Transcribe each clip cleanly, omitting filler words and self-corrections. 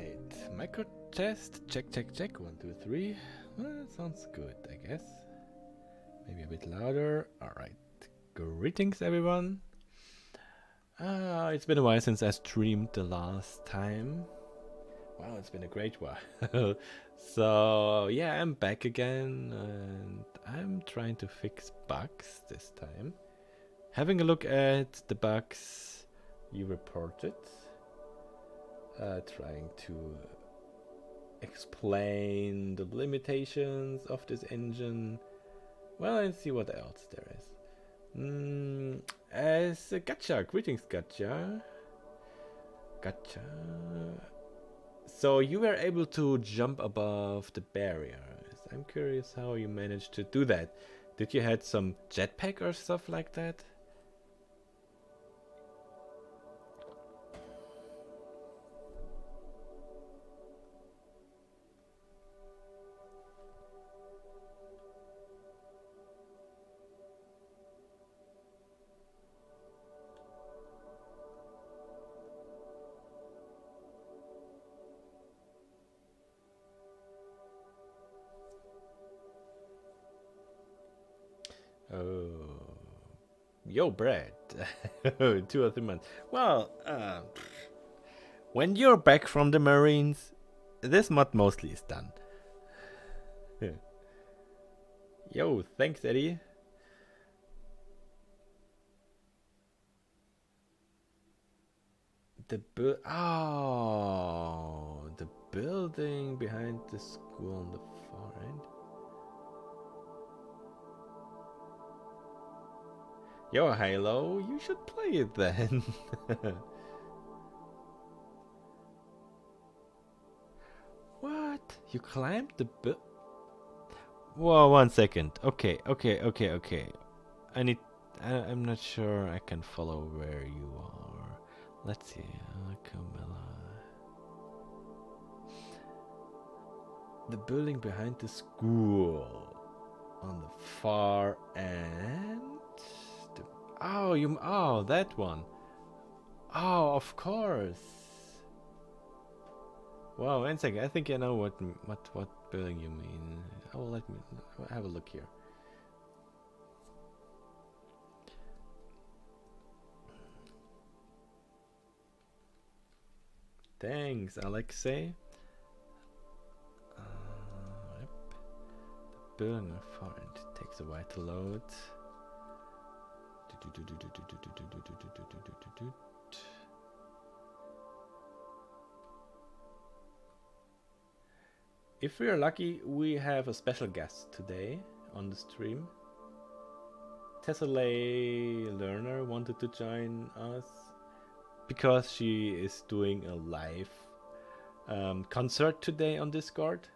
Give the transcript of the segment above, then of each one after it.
Alright, micro test, check, 1, 2, 3. Well, that sounds good, I guess. Maybe a bit louder. Alright, greetings everyone. It's been a while since I streamed the last time. Wow, it's been a great while. So, yeah, I'm back again and I'm trying to fix bugs this time. Having a look at the bugs you reported. Trying to explain the limitations of this engine. Well, and see what else there is. As a Gacha, greetings Gacha. So you were able to jump above the barriers. I'm curious how you managed to do that. Did you had some jetpack or stuff like that? Oh, yo, Brad. 2 or 3 months. Well, when you're back from the Marines, this mod mostly is done. Yo, thanks, Eddie. The building behind the school on the far end. Yo, Halo, you should play it then. What? You climbed the Whoa, 1 second. Okay. I'm not sure I can follow where you are. Let's see. Camilla. The building behind the school on the far end. Oh, that one. Oh, of course. Wow, 1 second. I think I know what building you mean. Oh, let me have a look here. Thanks, Alexei. Yep. The building on the far end takes a while to load. If we are lucky, we have a special guest today on the stream. Tessellay Learner wanted to join us because she is doing a live concert today on Discord.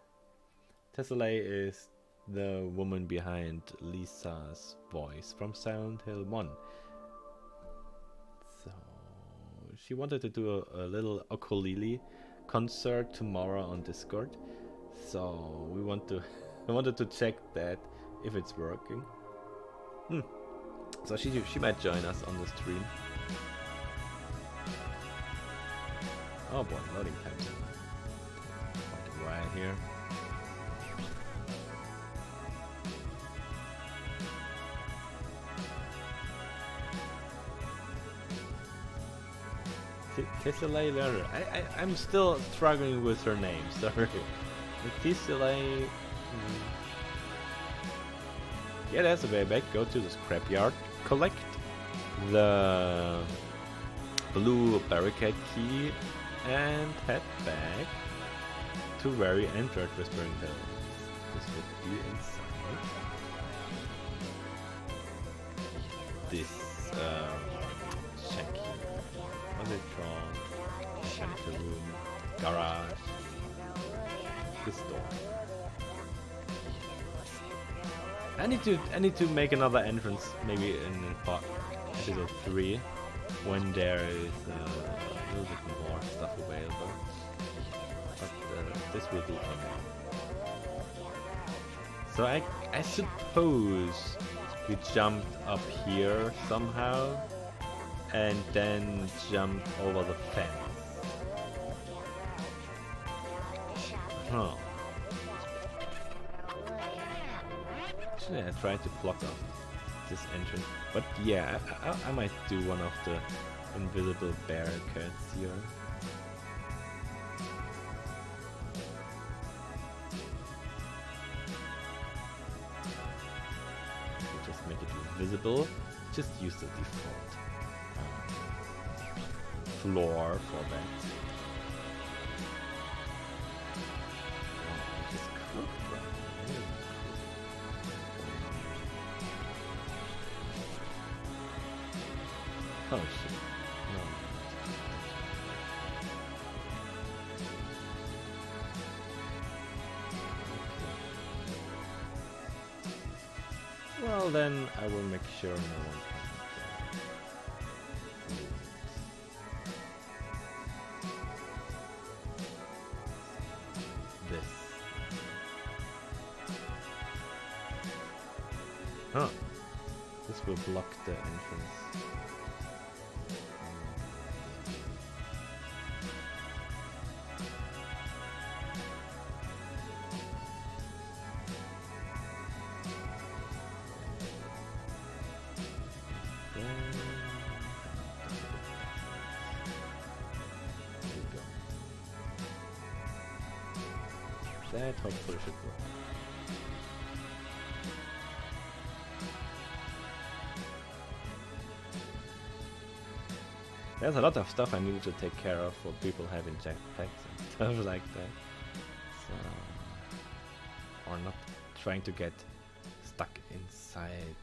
Tessellay is the woman behind Lisa's voice from Silent Hill 1. So she wanted to do a little ukulele concert tomorrow on Discord. So I wanted to check that if it's working. So she might join us on the stream. Oh boy, loading time. Right here. Tessellay Learner. I'm still struggling with her name, sorry. Tessellay. Yeah, that's the way back. Go to the scrapyard, collect the blue barricade key, and head back to where you entered Whispering Hills. This would be inside this shack here. Underground, shelter room, garage, this door. I need to make another entrance, maybe in episode 3, when there is a little bit more stuff available. But this will do for now. So I suppose we jumped up here somehow, and then jumped over the fence. Huh. Actually, I tried to block off this entrance, but yeah, I might do one of the invisible barricades here. Just make it visible. Just use the default floor for that. Just crooked right here. Oh shit. No. Well then, I will make sure no one this. Huh. This will block the entrance. That hopefully should work. There's a lot of stuff I needed to take care of for people having jetpacks and stuff like that. So, or not trying to get stuck inside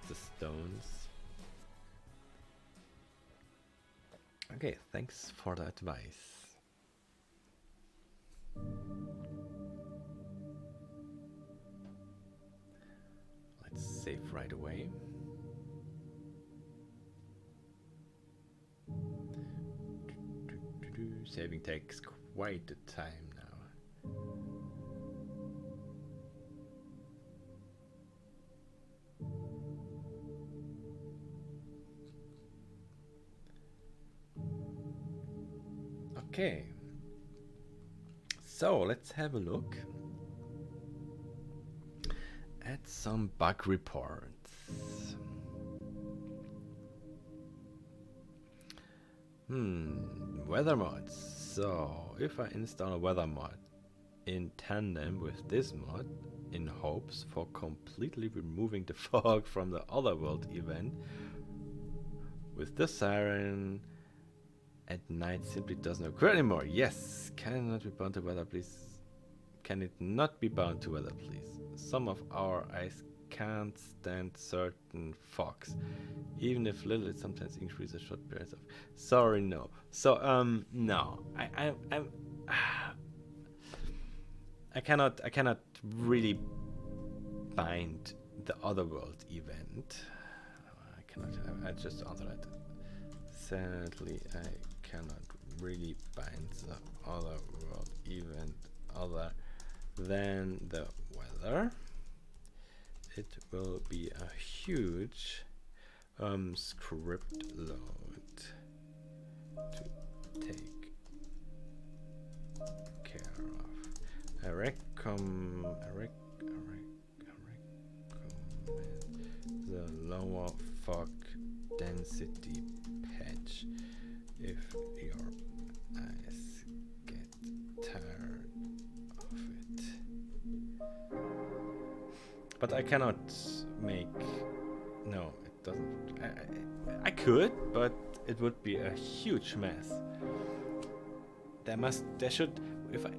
the stones. Okay, thanks for the advice. Let's save right away. Saving takes quite a time now. Okay. So let's have a look at some bug reports. Weather mods. So if I install a weather mod in tandem with this mod in hopes for completely removing the fog from the Otherworld event, with the siren at night simply doesn't occur anymore. Yes, cannot be bound to weather, please. Can it not be bound to weather, please? Some of our eyes can't stand certain fogs. Even if little, it sometimes increases short periods of. Sorry, no. So, no. I cannot really bind the Otherworld event. I cannot. I just answered that. Sadly, I cannot really bind the Otherworld event other than the weather. It will be a huge script load to take care of. I recommend the lower fog density patch if your eyes get tired of it. But I cannot make. No, it doesn't. I could, but it would be a huge mess. There should.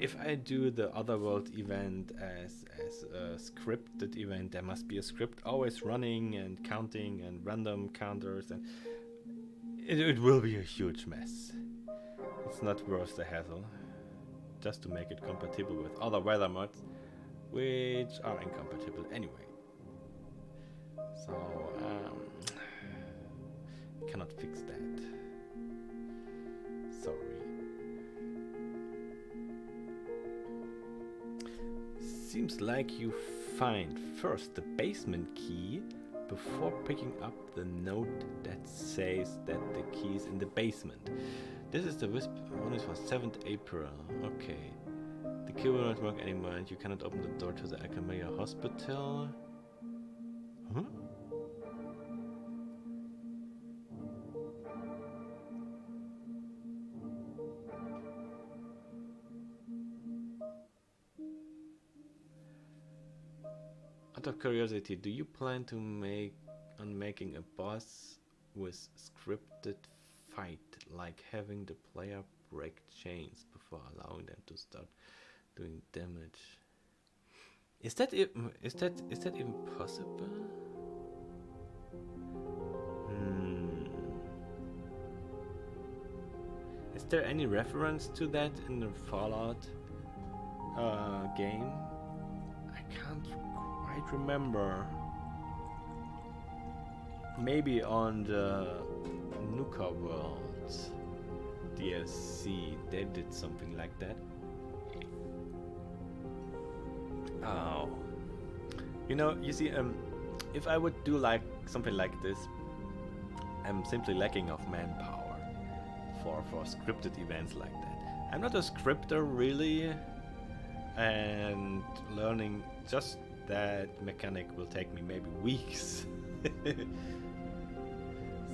If I do the Otherworld event as a scripted event, there must be a script always running and counting and random counters, and it will be a huge mess. It's not worth the hassle. Just to make it compatible with other weather mods, which are incompatible anyway. So cannot fix that. Sorry. Seems like you find first the basement key before picking up the note that says that the key is in the basement. This is the Wisp one is for 7th April. Okay. The key will not work anymore and you cannot open the door to the Alchemia hospital. Huh? Out of curiosity, do you plan to making a boss with scripted fight, like having the player break chains before allowing them to start doing damage? Is that even possible? Is there any reference to that in the Fallout game? I can't quite remember. Maybe on the Otherworld DLC they did something like that. Oh, you see, if I would do like something like this, I'm simply lacking of manpower for scripted events like that. I'm not a scripter really, and learning just that mechanic will take me maybe weeks.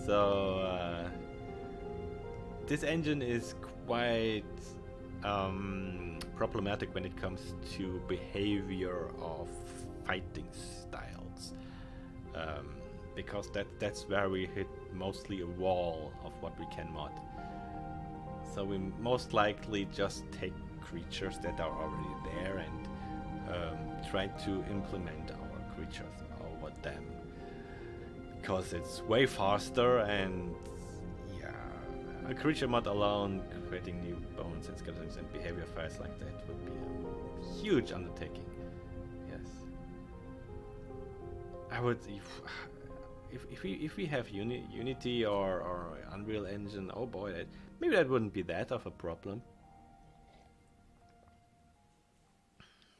So this engine is quite problematic when it comes to behavior of fighting styles, because that's where we hit mostly a wall of what we can mod. So we most likely just take creatures that are already there and try to implement our creatures over them, because it's way faster, and yeah, a creature mod alone creating new bones and skeletons and behavior files like that would be a huge undertaking. Yes, I would if we have Unity or Unreal Engine, oh boy, maybe that wouldn't be that of a problem.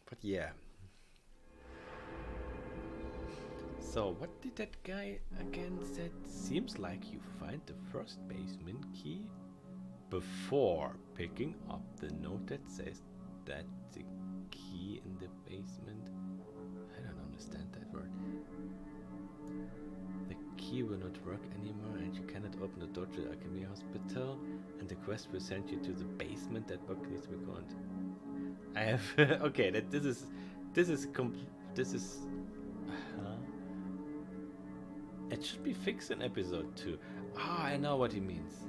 But yeah. So what did that guy again said? Seems like you find the first basement key before picking up the note that says that the key in the basement. I don't understand that word. The key will not work anymore and you cannot open the door to the Alchemy Hospital, and the quest will send you to the basement. That book needs to be gone. I have okay, that this is it should be fixed in episode 2. Ah, I know what he means.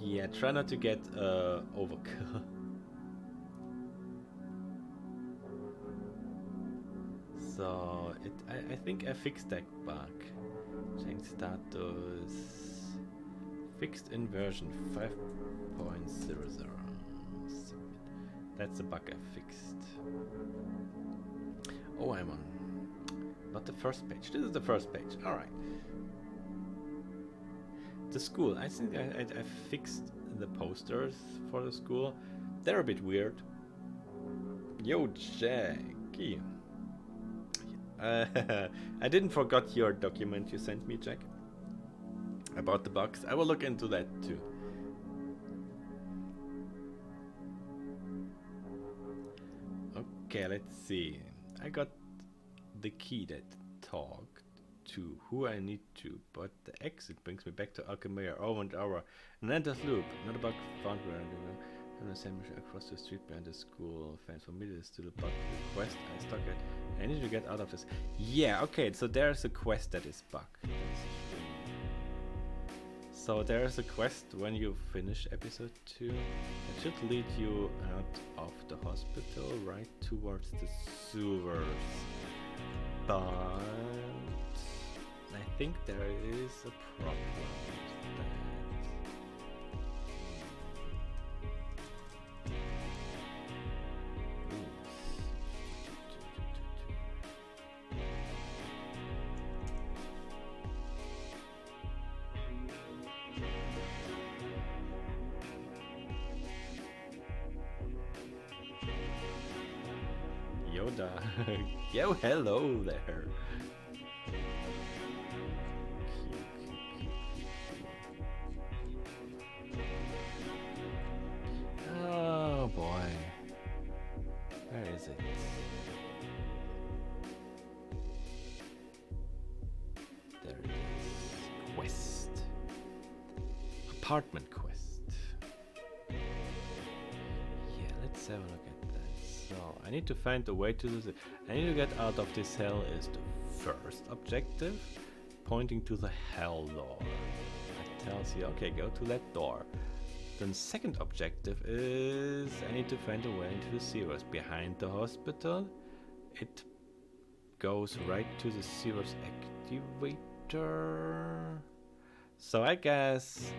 Yeah, try not to get overkill. So I think I fixed that bug. Change status. Fixed in version 5.00. That's the bug I fixed. Oh, I'm on not the first page. This is the first page. All right. The school. I think I fixed the posters for the school. They're a bit weird. Yo, Jackie. I didn't forget your document you sent me, Jack, about the bugs. I will look into that too. Okay, let's see. I got the key that talked to who I need to, but the exit brings me back to Alchemia over and over. An endless loop. Not a bug found where the same mission across the street behind the school. Fans for me, this is still a bug request. I stuck it. I need to get out of this. Yeah, okay, so there's a quest that is bugged. So there's a quest when you finish episode 2. It should lead you out of the hospital right towards the sewers. But I think there is a problem with that. Yoda. Yo, hello there. Oh boy. Where is it? There it is. Quest. Apartment quest. Yeah, let's have a look at that. So, I need to find a way to do this. I need to get out of this hell is the first objective. Pointing to the hell door. That tells you, okay, go to that door. Then second objective is I need to find a way into the sewers. Behind the hospital, it goes right to the sewers activator. So I guess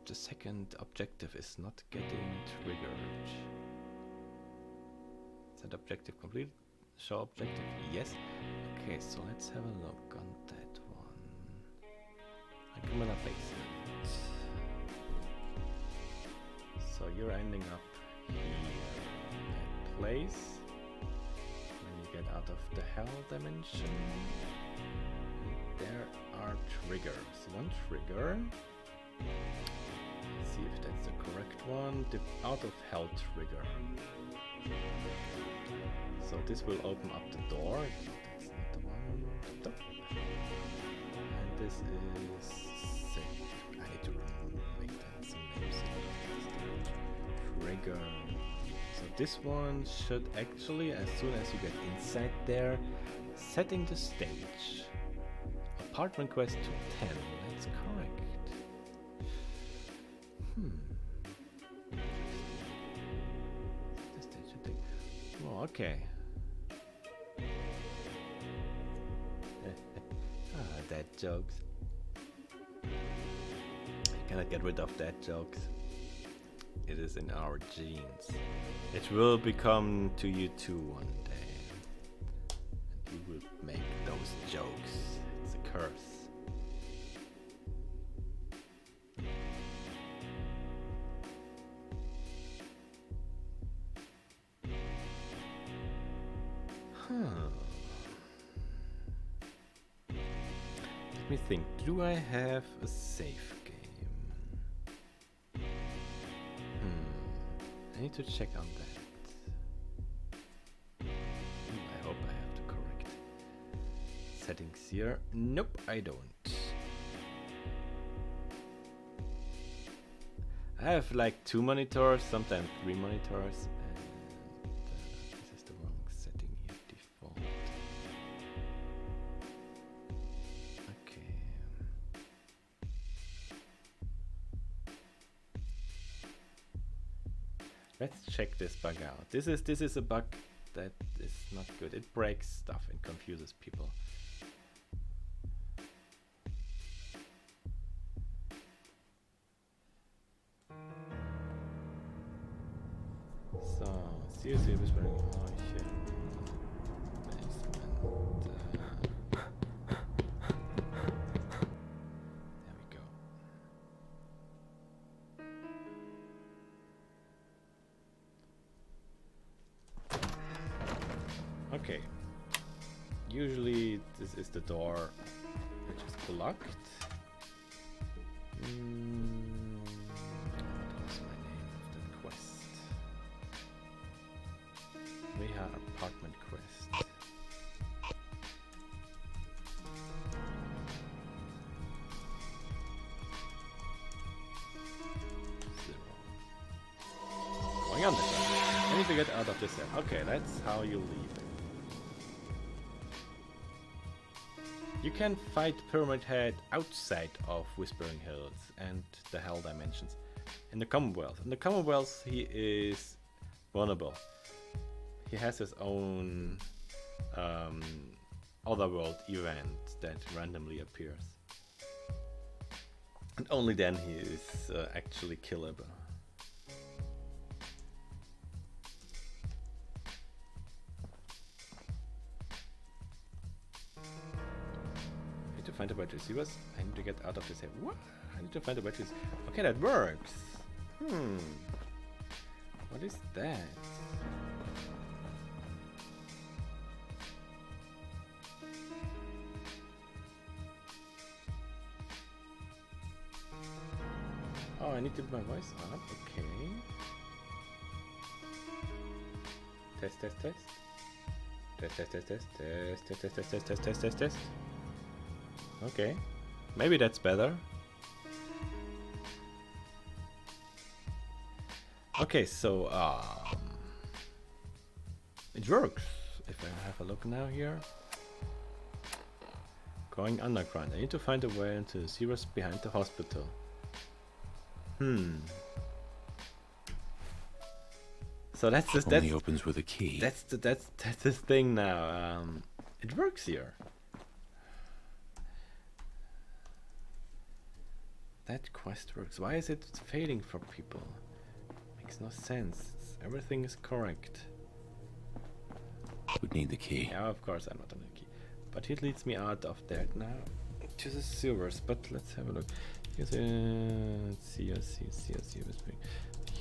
the second objective is not getting triggered. Is that objective complete? Show objective, yes. Okay, so let's have a look on that one. Accumula basement. So you're ending up here. That place. When you get out of the hell dimension. There are triggers. One trigger. Let's see if that's the correct one. The out of hell trigger. So this will open up the door. That's not the one. Nope. And this is sick. I need to make that some names. Trigger. So this one should actually, as soon as you get inside there, setting the stage. Apartment quest to 10. That's correct. The stage should take. Oh, okay. Dad jokes. I cannot get rid of dad jokes. It is in our genes. It will become to you too one day. And you will make those jokes. It's a curse. Let me think. Do I have a save game? I need to check on that. I hope I have the correct settings here. Nope, I don't. I have like 2 monitors, sometimes 3 monitors. This is the wrong setting here, default. Okay. Let's check this bug out. This is a bug that is not good. It breaks stuff and confuses people. So, seriously, whispering. Oh shit. Basement. There we go. Okay. Usually, this is the door which is blocked. What was my name of that quest? Reha apartment quest. Going on this way. I need to get out of this cell. Okay, that's how you leave it. You can fight Pyramid Head outside of Whispering Hills and the Hell Dimensions in the Commonwealth. In the Commonwealth, he is vulnerable. He has his own Otherworld event that randomly appears. And only then he is actually killable. I need to find a way to see us. I need to get out of this. What? I need to find a way to. Okay, that works. What is that? Oh, I need to put my voice up. Okay. Test, test, test. Test, test, test, test, test, test, test, test, test, test, test, test. Okay. Maybe that's better. Okay, so it works. If I have a look now here. Going underground. I need to find a way into the sewers behind the hospital. So that's just only opens with a key. That's the thing now. It works here. That quest works. Why is it failing for people? Makes no sense. Everything is correct. Would need the key. Yeah, of course I'm not on the key. But it leads me out of there now to the sewers. But let's have a look. Let's see.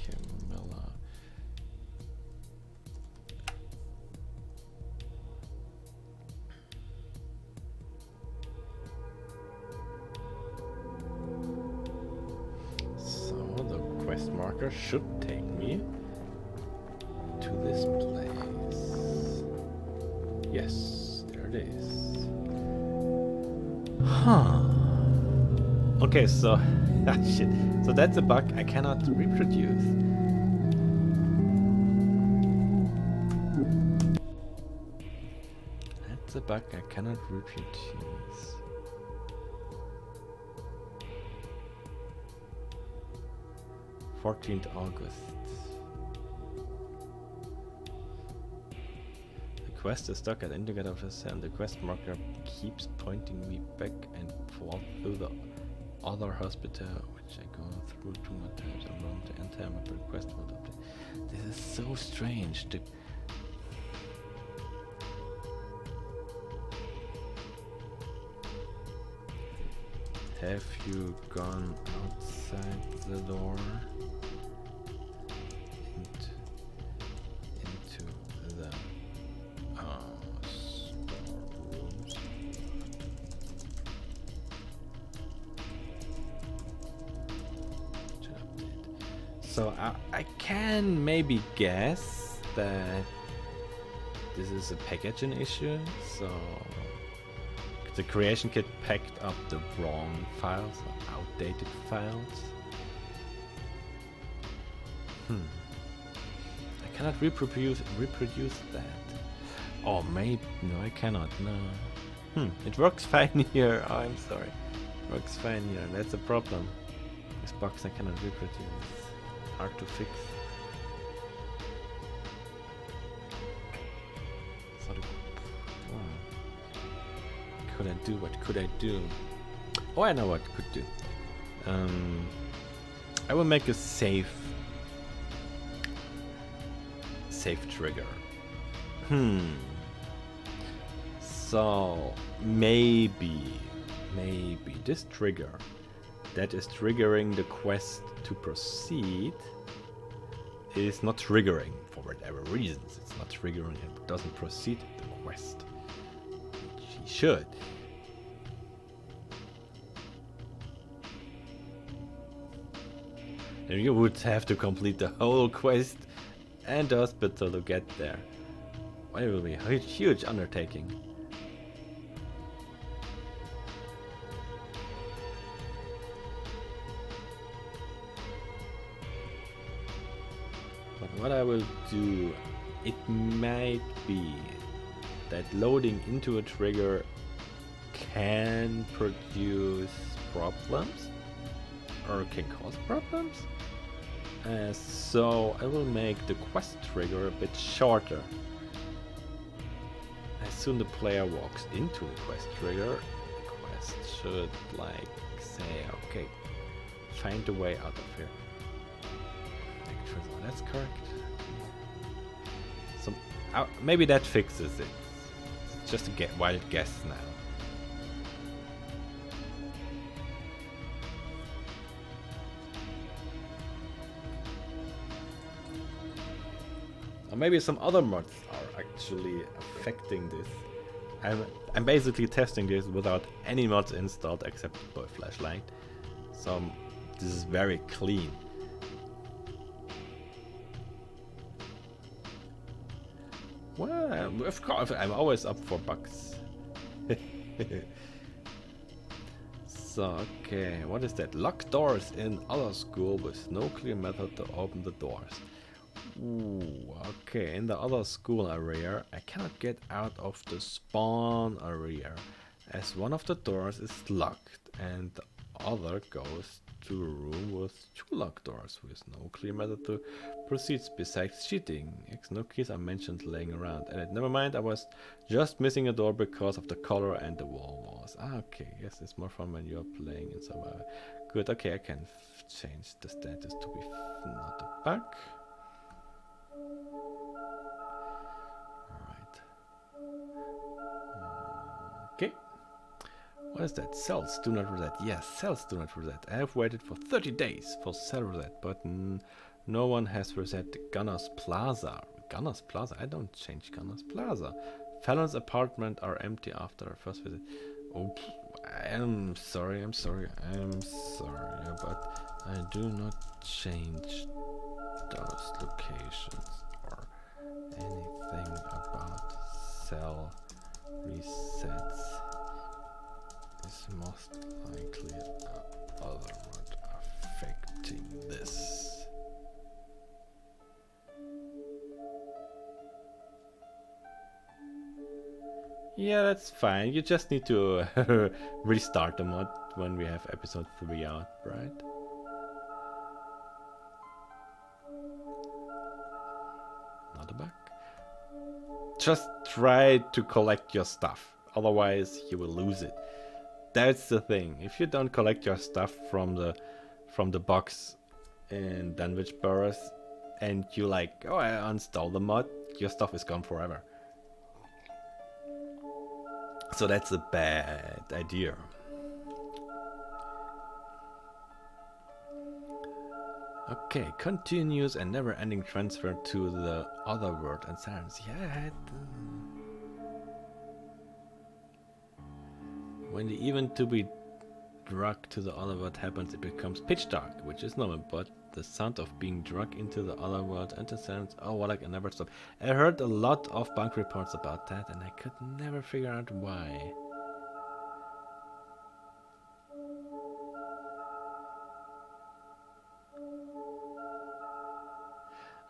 Camilla. So the quest marker should take me to this place. Yes, there it is. Huh. Okay, so shit. So that's a bug I cannot reproduce. That's a bug I cannot reproduce. August 14th. The quest is stuck at indicator of the sand. The quest marker keeps pointing me back and forth through the other hospital, which I go through 2 more times around the entire map. Request will update. This is so strange. Have you gone outside the door? Into the storerooms? So I can maybe guess that this is a packaging issue. So the creation kit packed up the wrong files, or outdated files. I cannot reproduce that. Oh, maybe no, I cannot. No. It works fine here. Oh, I'm sorry. It works fine here. That's a problem. This box I cannot reproduce. Hard to fix. Could I do? What could I do? Oh, I know what I could do. I will make a safe trigger. So maybe this trigger that is triggering the quest to proceed is not triggering for whatever reasons. It's not triggering him. It doesn't proceed the quest. She should. And you would have to complete the whole quest and the hospital to get there. Well, it will be a huge undertaking. But what I will do, it might be that loading into a trigger can produce problems or can cause problems. So I will make the quest trigger a bit shorter. As soon the player walks into the quest trigger, the quest should like say, okay, find a way out of here. That's correct. So maybe that fixes it. It's just a wild guess now. Or maybe some other mods are actually affecting this. I'm basically testing this without any mods installed except by Flashlight. So this is very clean. Well, of course, I'm always up for bugs. So, okay, what is that? Lock doors in other school with no clear method to open the doors. Ooh, okay, in the other school area, I cannot get out of the spawn area, as one of the doors is locked, and the other goes to a room with 2 locked doors, with no clear method to proceed besides cheating. No keys are mentioned laying around, and never mind, I was just missing a door because of the color and the wall walls. Okay, yes, it's more fun when you're playing in survival. Good, okay, I can change the status to be not a bug. Okay. What is that? Cells do not reset. Yes, cells do not reset. I have waited for 30 days for cell reset, but no one has reset Gunner's Plaza. Gunner's Plaza? I don't change Gunner's Plaza. Fallon's apartment are empty after our first visit. Oh, I'm sorry, but I do not change those locations or anything about cell resets. Is most likely Otherworld affecting this. Yeah, that's fine. You just need to restart the mod when we have episode 3 out, right? Not a bug. Just try to collect your stuff, otherwise you will lose it. That's the thing. If you don't collect your stuff from the box in Dunwich Burrows and you like, oh, I uninstall the mod, your stuff is gone forever. So that's a bad idea. Okay, continuous and never-ending transfer to the Otherworld and silence. Yeah, when the event to be dragged to the Otherworld happens, it becomes pitch dark, which is normal, but the sound of being dragged into the Otherworld and the silence, oh, well, I can never stop. I heard a lot of bug reports about that, and I could never figure out why.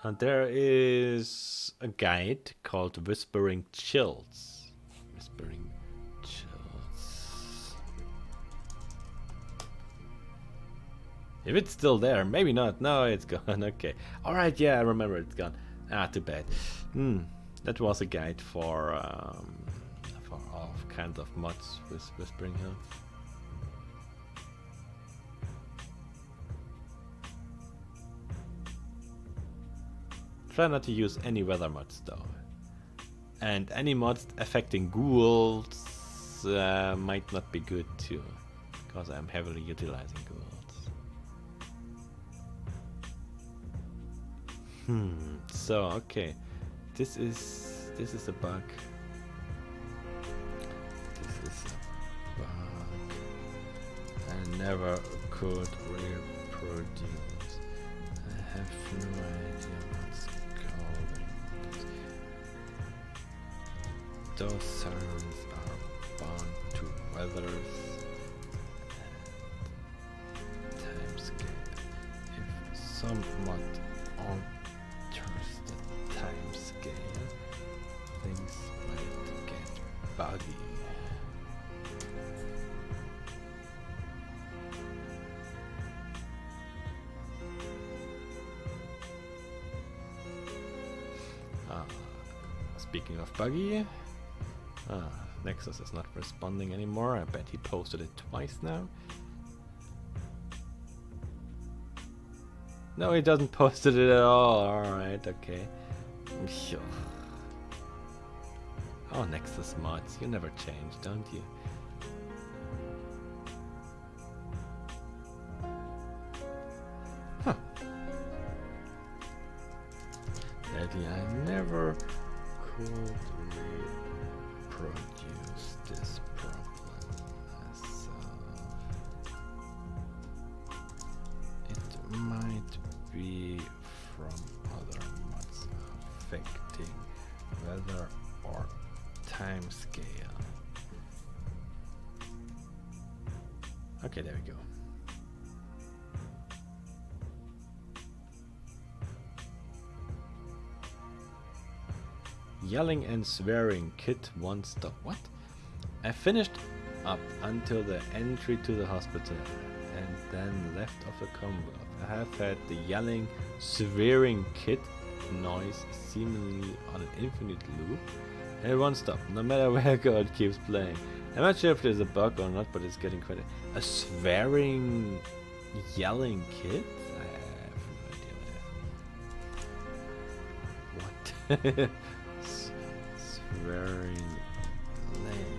And there is a guide called Whispering Chills. Whispering Chills. If it's still there, maybe not. No, it's gone. Okay. Alright, yeah, I remember it's gone. Ah, too bad. That was a guide for all kinds of mods with Whispering Hills. Try not to use any weather mods though. And any mods affecting ghouls might not be good too, because I'm heavily utilizing ghouls. So okay, this is a bug. This is a bug. I never could reproduce. I have no idea what's going. Those sirens are bound to weathers and timescale. If some mod alters the timescale, things might get buggy. Speaking of buggy, Nexus is not responding anymore. I bet he posted it twice now. No, he doesn't post it at all. Alright, okay. Oh, Nexus mods, you never change, don't you? Huh. Sadly, I never could reproduce this problem myself. It might be from other mods affecting weather or time scale. Okay, there we go. Yelling and swearing, kid won't stop. What? I finished up until the entry to the hospital and then left of the combat. I have had the yelling, swearing kid noise seemingly on an infinite loop, and it won't stop. No matter where I go, it keeps playing. I'm not sure if there's a bug or not, but it's getting quite a swearing, yelling kid? I have no idea what. Swearing,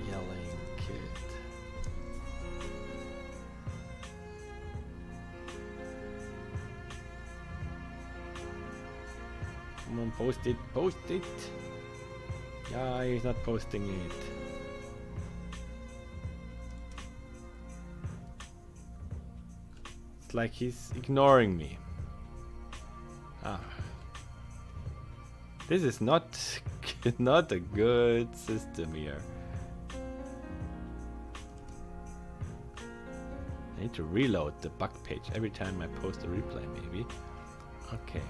yelling kid. Come on, post it, post it. Yeah, he's not posting it. It's like he's ignoring me. Ah. This is not a good system here. I need to reload the bug page every time I post a replay, maybe. Okay.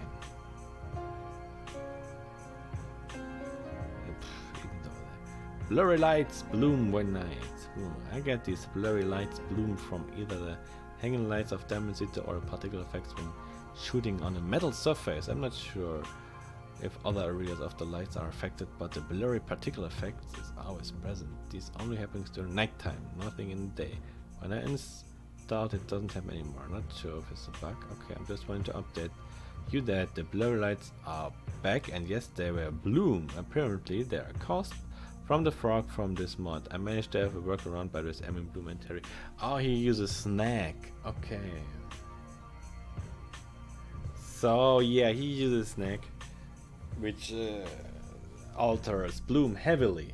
Blurry lights bloom when night. Ooh, I get these blurry lights bloom from either the hanging lights of Ambience or particular effects when shooting on a metal surface. I'm not sure if other areas of the lights are affected, but the blurry particle effect is always present. This only happens during nighttime, nothing in the day. When I installed it doesn't happen anymore. Not sure if it's a bug. Okay, I'm just wanting to update you that the blurry lights are back, and yes, they were bloom. Apparently they are caused from the frog from this mod. I managed to have a workaround by this Ambience Blumentary. Oh, he uses snack. Okay. So yeah, he uses snack, which alters bloom heavily.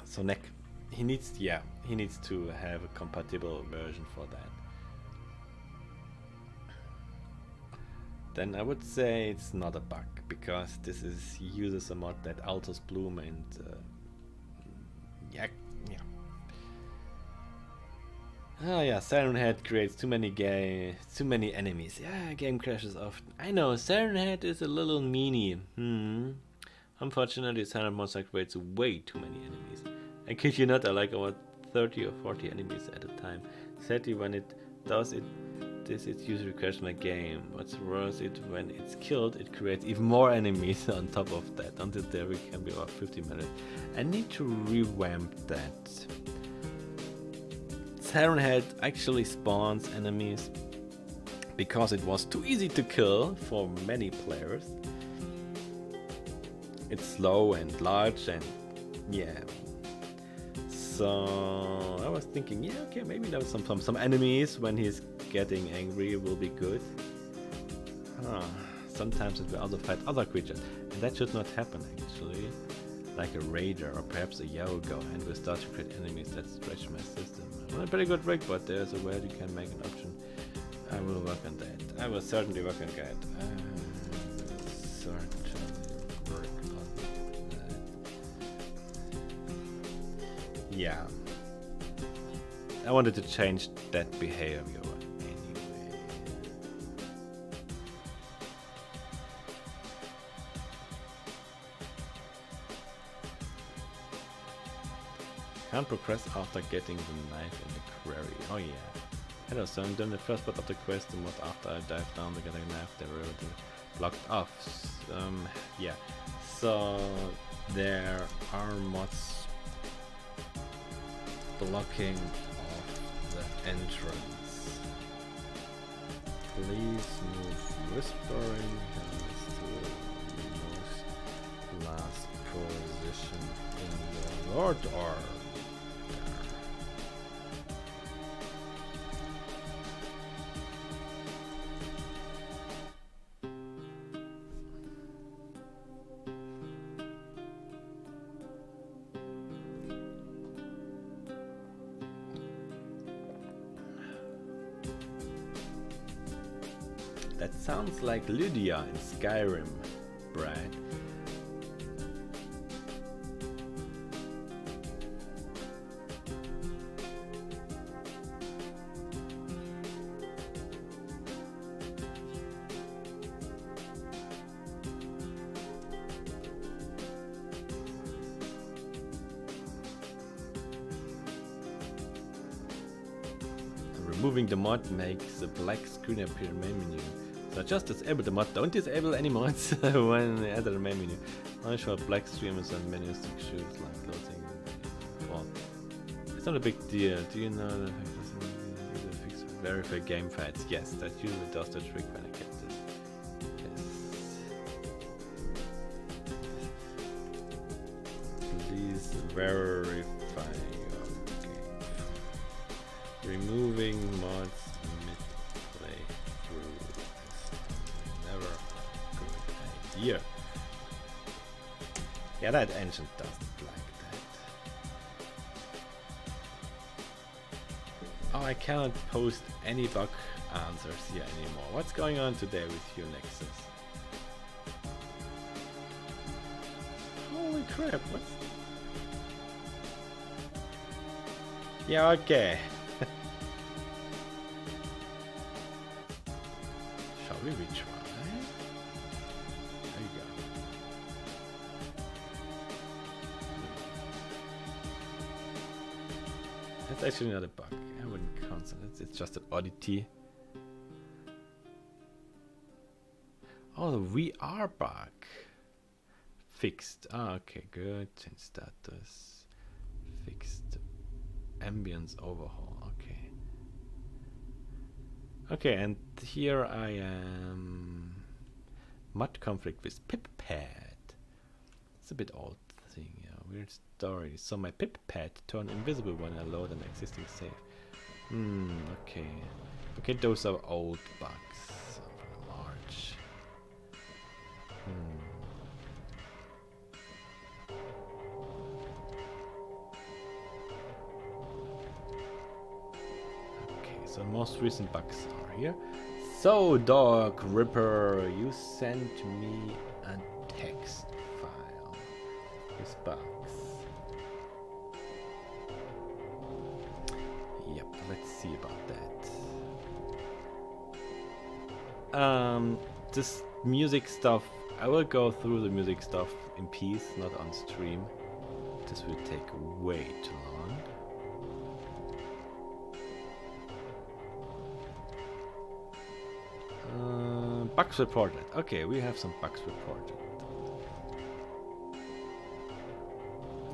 So neck, he needs to have a compatible version for that. Then I would say it's not a bug, because he uses a mod that alters bloom, and yeah. Oh yeah, Siren Head creates too many enemies. Yeah, game crashes often. I know, Siren Head is a little meanie. Unfortunately, Siren Monster creates way too many enemies. I kid you not, I like about 30 or 40 enemies at a time. Sadly, when it does it usually crashes my game. What's worse, when it's killed, it creates even more enemies on top of that, until there we can be about 50 minutes. I need to revamp that. Siren Head actually spawns enemies because it was too easy to kill for many players. It's slow and large, and yeah. So I was thinking, yeah, okay, maybe there was some enemies when he's getting angry will be good. Sometimes it will also fight other creatures, and that should not happen actually. Like a raider or perhaps a Yogo, and we'll start to create enemies that stretch my system. I'm on a pretty good rig, but there's a way you can make an option. I will work on that. I will certainly work on that. Yeah. I wanted to change that behavior anyway. Can't progress after getting the knife in the quarry. Oh yeah. Hello, so I'm doing the first part of the quest, and what after I dive down to get a knife, they were blocked off. Yeah. So there are mods blocking off the entrance. Please move whispering hands to the most last position in the Lord or That sounds like Lydia in Skyrim, Brad. Removing the mod makes a black screen appear in the main menu. So just disable the mod, don't disable any mods when enter the main menu. Only show black streamers and menus to choose like clothing. Well, it's not a big deal. Do you know that fix verify game fights? Yes, that usually does the trick when I get this. Yes. Please verify your game. Removing mods mid-play through is never a good idea. Yeah, that engine doesn't like that. Oh, I cannot post any bug answers here anymore. What's going on today with you, Nexus? Holy crap, what's... Yeah, okay. Shall we retry? There you go. That's actually not a bug. I wouldn't count it. It's just an oddity. Oh, the VR bug. Fixed. Ah, okay, good. Change status. Fixed. Ambience overhaul. Okay. Okay, and here I am. Mod conflict with pippad. It's a bit old thing, yeah. Weird story. So my pippad turned invisible when I load an existing save. Okay. Okay, those are old bugs. From March. So most recent bugs are here. So Dog Ripper, you sent me a text file with bugs. Yep, let's see about that. This music stuff, I will go through the music stuff in peace, not on stream. This will take way too long. Bugs reported. Okay, we have some bugs reported.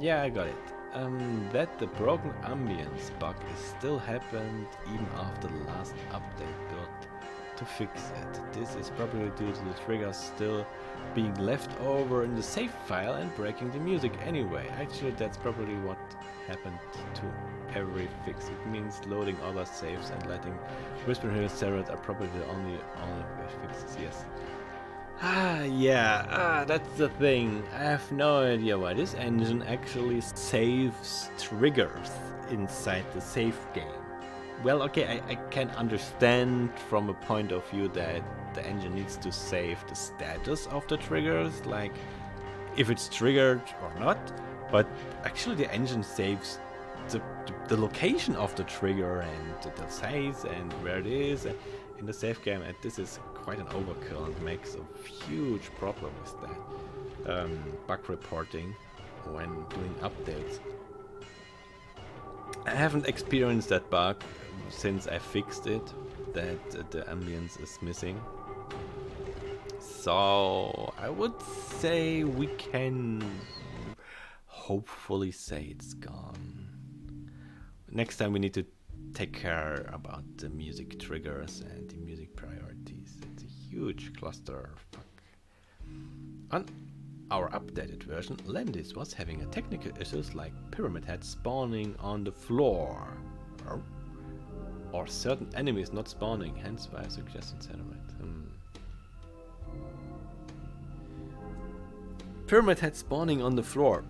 Yeah, I got it. That the broken ambience bug is still happened even after the last update built to fix it. This is probably due to the triggers still being left over in the save file and breaking the music anyway. Actually, that's probably what happened to every fix. It means loading other saves and letting Whisper Hill Serret are probably the only fixes, yes. That's the thing. I have no idea why this engine actually saves triggers inside the save game. Well, okay, I can understand from a point of view that the engine needs to save the status of the triggers, like if it's triggered or not, but actually the engine saves the location of the trigger and the size and where it is in the save game, and this is quite an overkill and makes a huge problem with that bug reporting when doing updates. I haven't experienced that bug since I fixed it, that the ambience is missing. So I would say we can hopefully say it's gone. Next time we need to take care about the music triggers and the music priorities. It's a huge clusterfuck. On our updated version, Landis was having a technical issues like pyramid heads spawning on the floor. Or certain enemies not spawning, hence why I suggest Incinerate. Pyramid head spawning on the floor.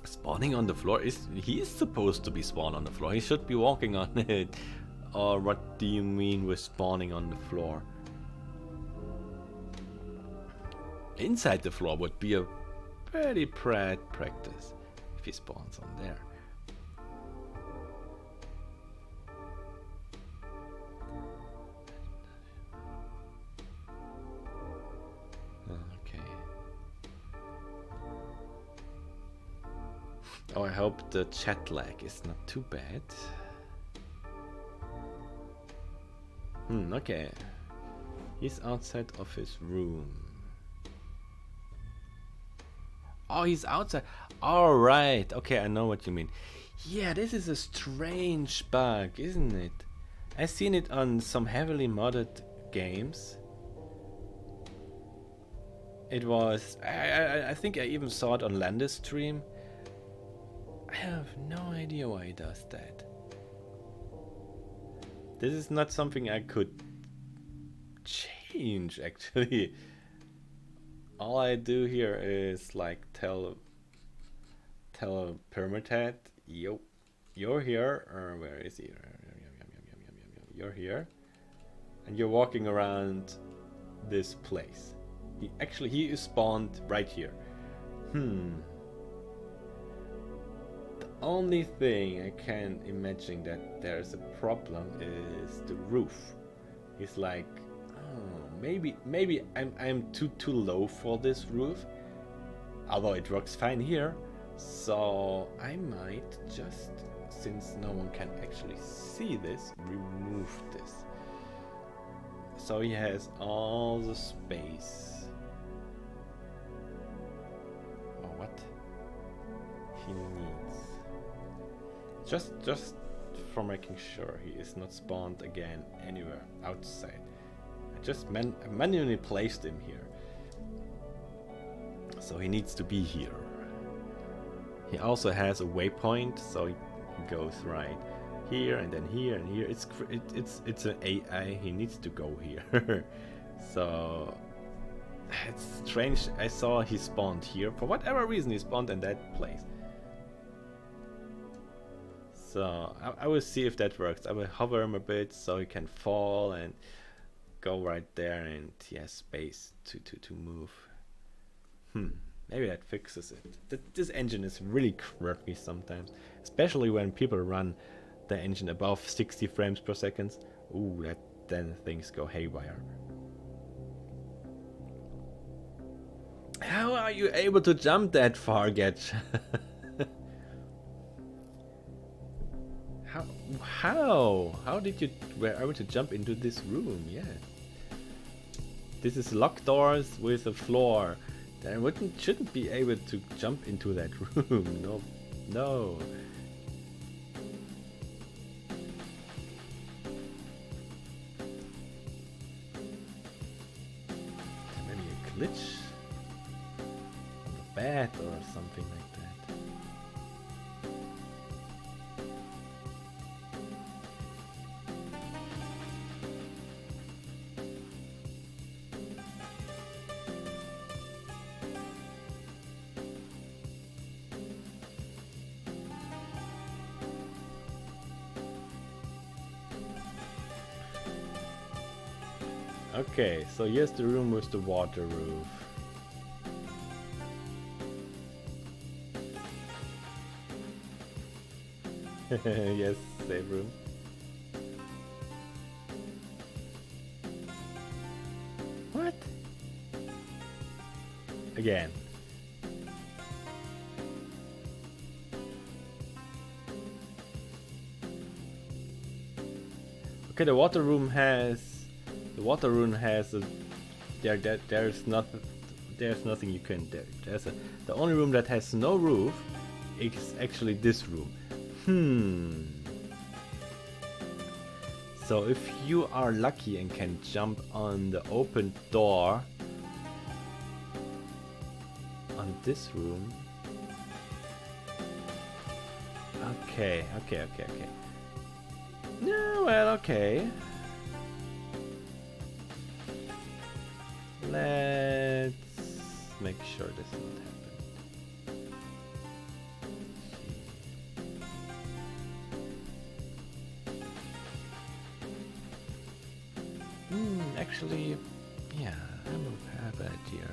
Spawning on the floor? He is supposed to be spawned on the floor. He should be walking on it Or what do you mean with spawning on the floor? Inside the floor would be a pretty bad practice if he spawns on there. Okay. Oh, I hope the chat lag is not too bad. Okay. He's outside of his room. Oh, he's outside. Alright. Okay, I know what you mean. Yeah, this is a strange bug, isn't it? I've seen it on some heavily modded games. It was... I think I even saw it on Livestream. I have no idea why he does that. This is not something I could change, actually. All I do here is like tell Permatat, yo, you're here, or where is he? You're here, and you're walking around this place. He is spawned right here. The only thing I can imagine that there's a problem is the roof. It's like, oh, maybe I'm too low for this roof, although it works fine here. So I might just, since no one can actually see this, remove this. So he has all the space. Or what he needs. Just for making sure he is not spawned again anywhere outside. I just manually placed him here. So he needs to be here. He also has a waypoint, so he goes right here and then here and here. It's an AI. He needs to go here. So it's strange. I saw he spawned here for whatever reason. He spawned in that place. So I will see if that works. I will hover him a bit so he can fall and go right there, and he has space to move. Maybe that fixes it. This engine is really quirky sometimes, especially when people run the engine above 60 frames per second. Ooh, then things go haywire. How are you able to jump that far, Getch? How did you were able to jump into this room? Yeah. This is locked doors with a floor. I shouldn't be able to jump into that room. No. Maybe a glitch on the bed or something like that. Okay, so here's the room with the water roof. Yes, save room. What? Again. Okay, the water room has a there's nothing you can do. The only room that has no roof is actually this room. So if you are lucky and can jump on the open door on this room. Okay. No, well, okay. Let's make sure this doesn't happen. actually, yeah, I have an idea.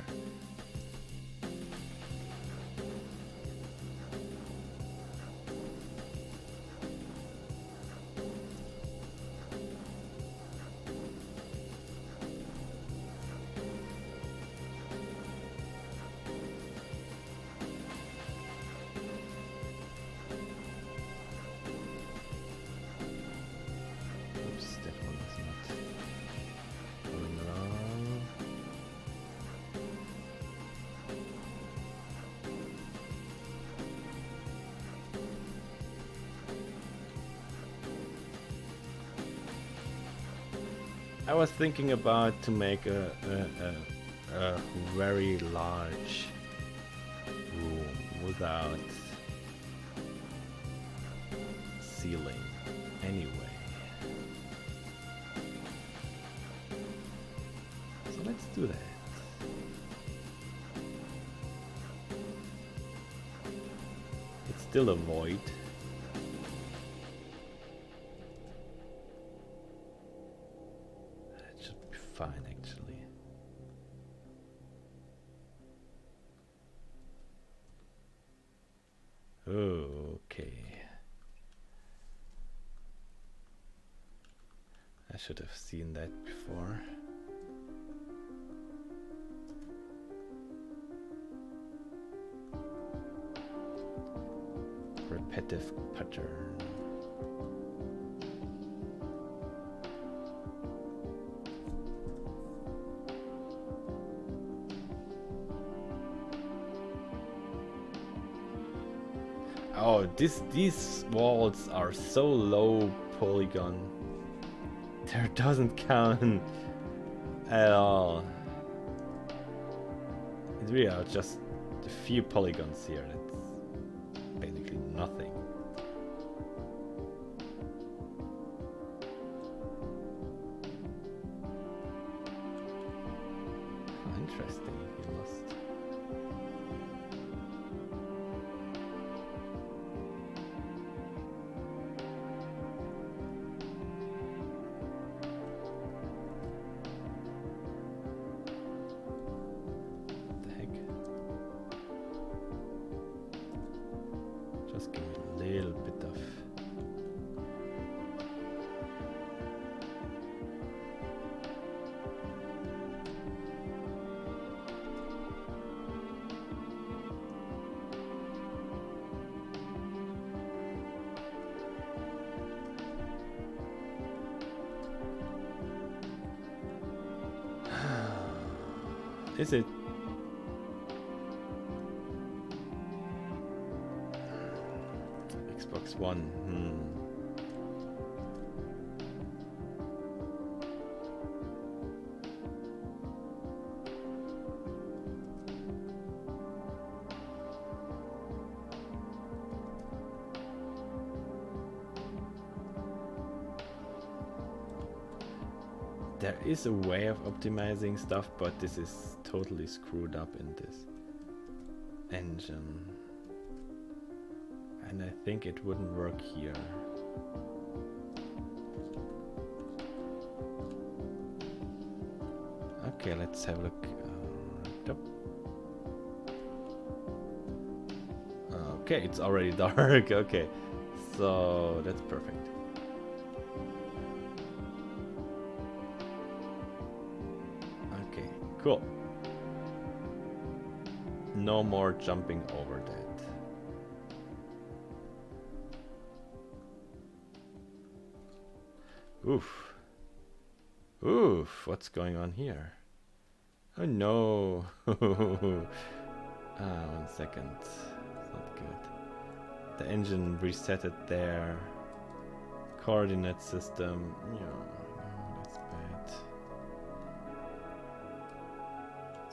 Oops, that one is not going along. I was thinking about to make a very large room without ceiling anyway. So let's do that. It's still a void. That should be fine actually. Okay. I should have seen that before. Repetitive pattern. Oh, these walls are so low polygon. There doesn't count at all. It's really just a few polygons here. That's basically nothing. Oh, interesting. You lost. Just give me a little bit of Is it? Xbox One. There is a way of optimizing stuff, but this is totally screwed up in this engine. And I think it wouldn't work here. Okay, let's have a look. Okay, it's already dark. Okay, so that's perfect. Okay, cool. No more jumping over that. Oof. Oof, what's going on here? Oh no. 1 second. It's not good. The engine reset it there. Coordinate system. No, that's bad.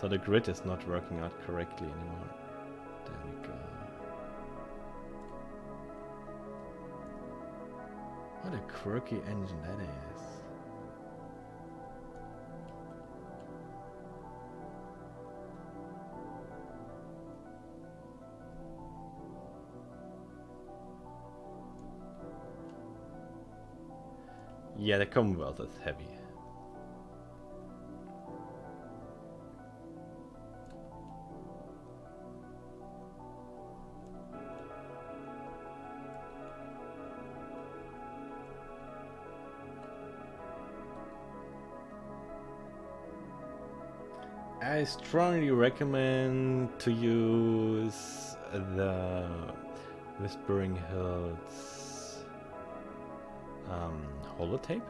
So the grid is not working out correctly anymore. There we go. What a quirky engine that is. Yeah, the Commonwealth is heavy. I strongly recommend to use the Whispering Hills holotape.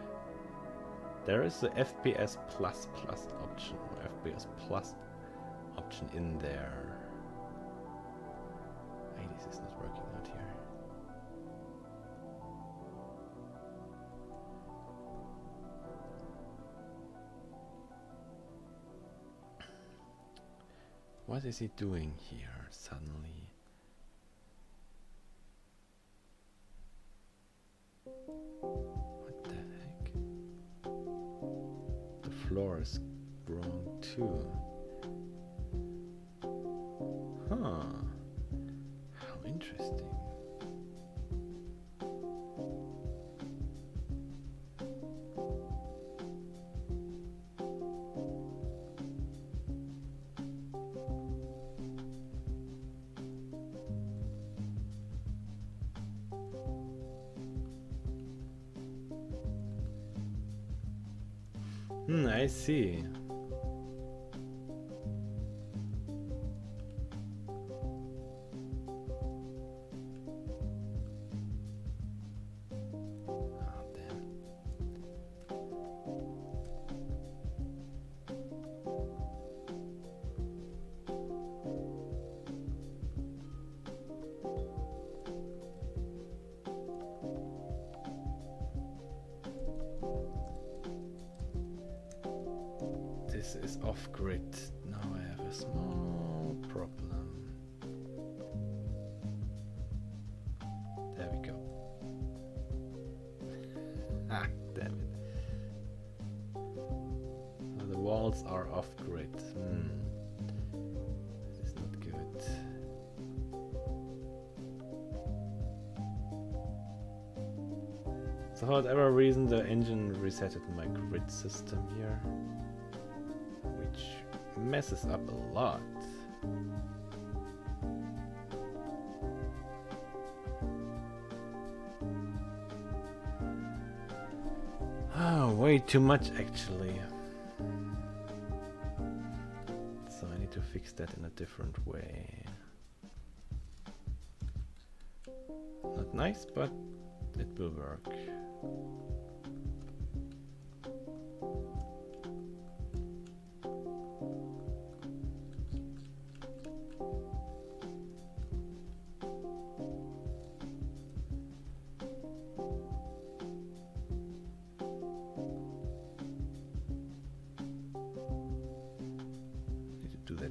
There is the FPS plus option, or FPS plus option in there. Hey, this is not working out here. What is he doing here suddenly? What the heck? The floor is wrong too. Huh. How interesting. I see. Oh, damn. This is off grid. Now I have a small problem. There we go. Ah, damn it. So the walls are off grid. This is not good. So for whatever reason the engine resetted my grid system here, which messes up a lot. Oh, way too much actually. So I need to fix that in a different way. Not nice, but it will work.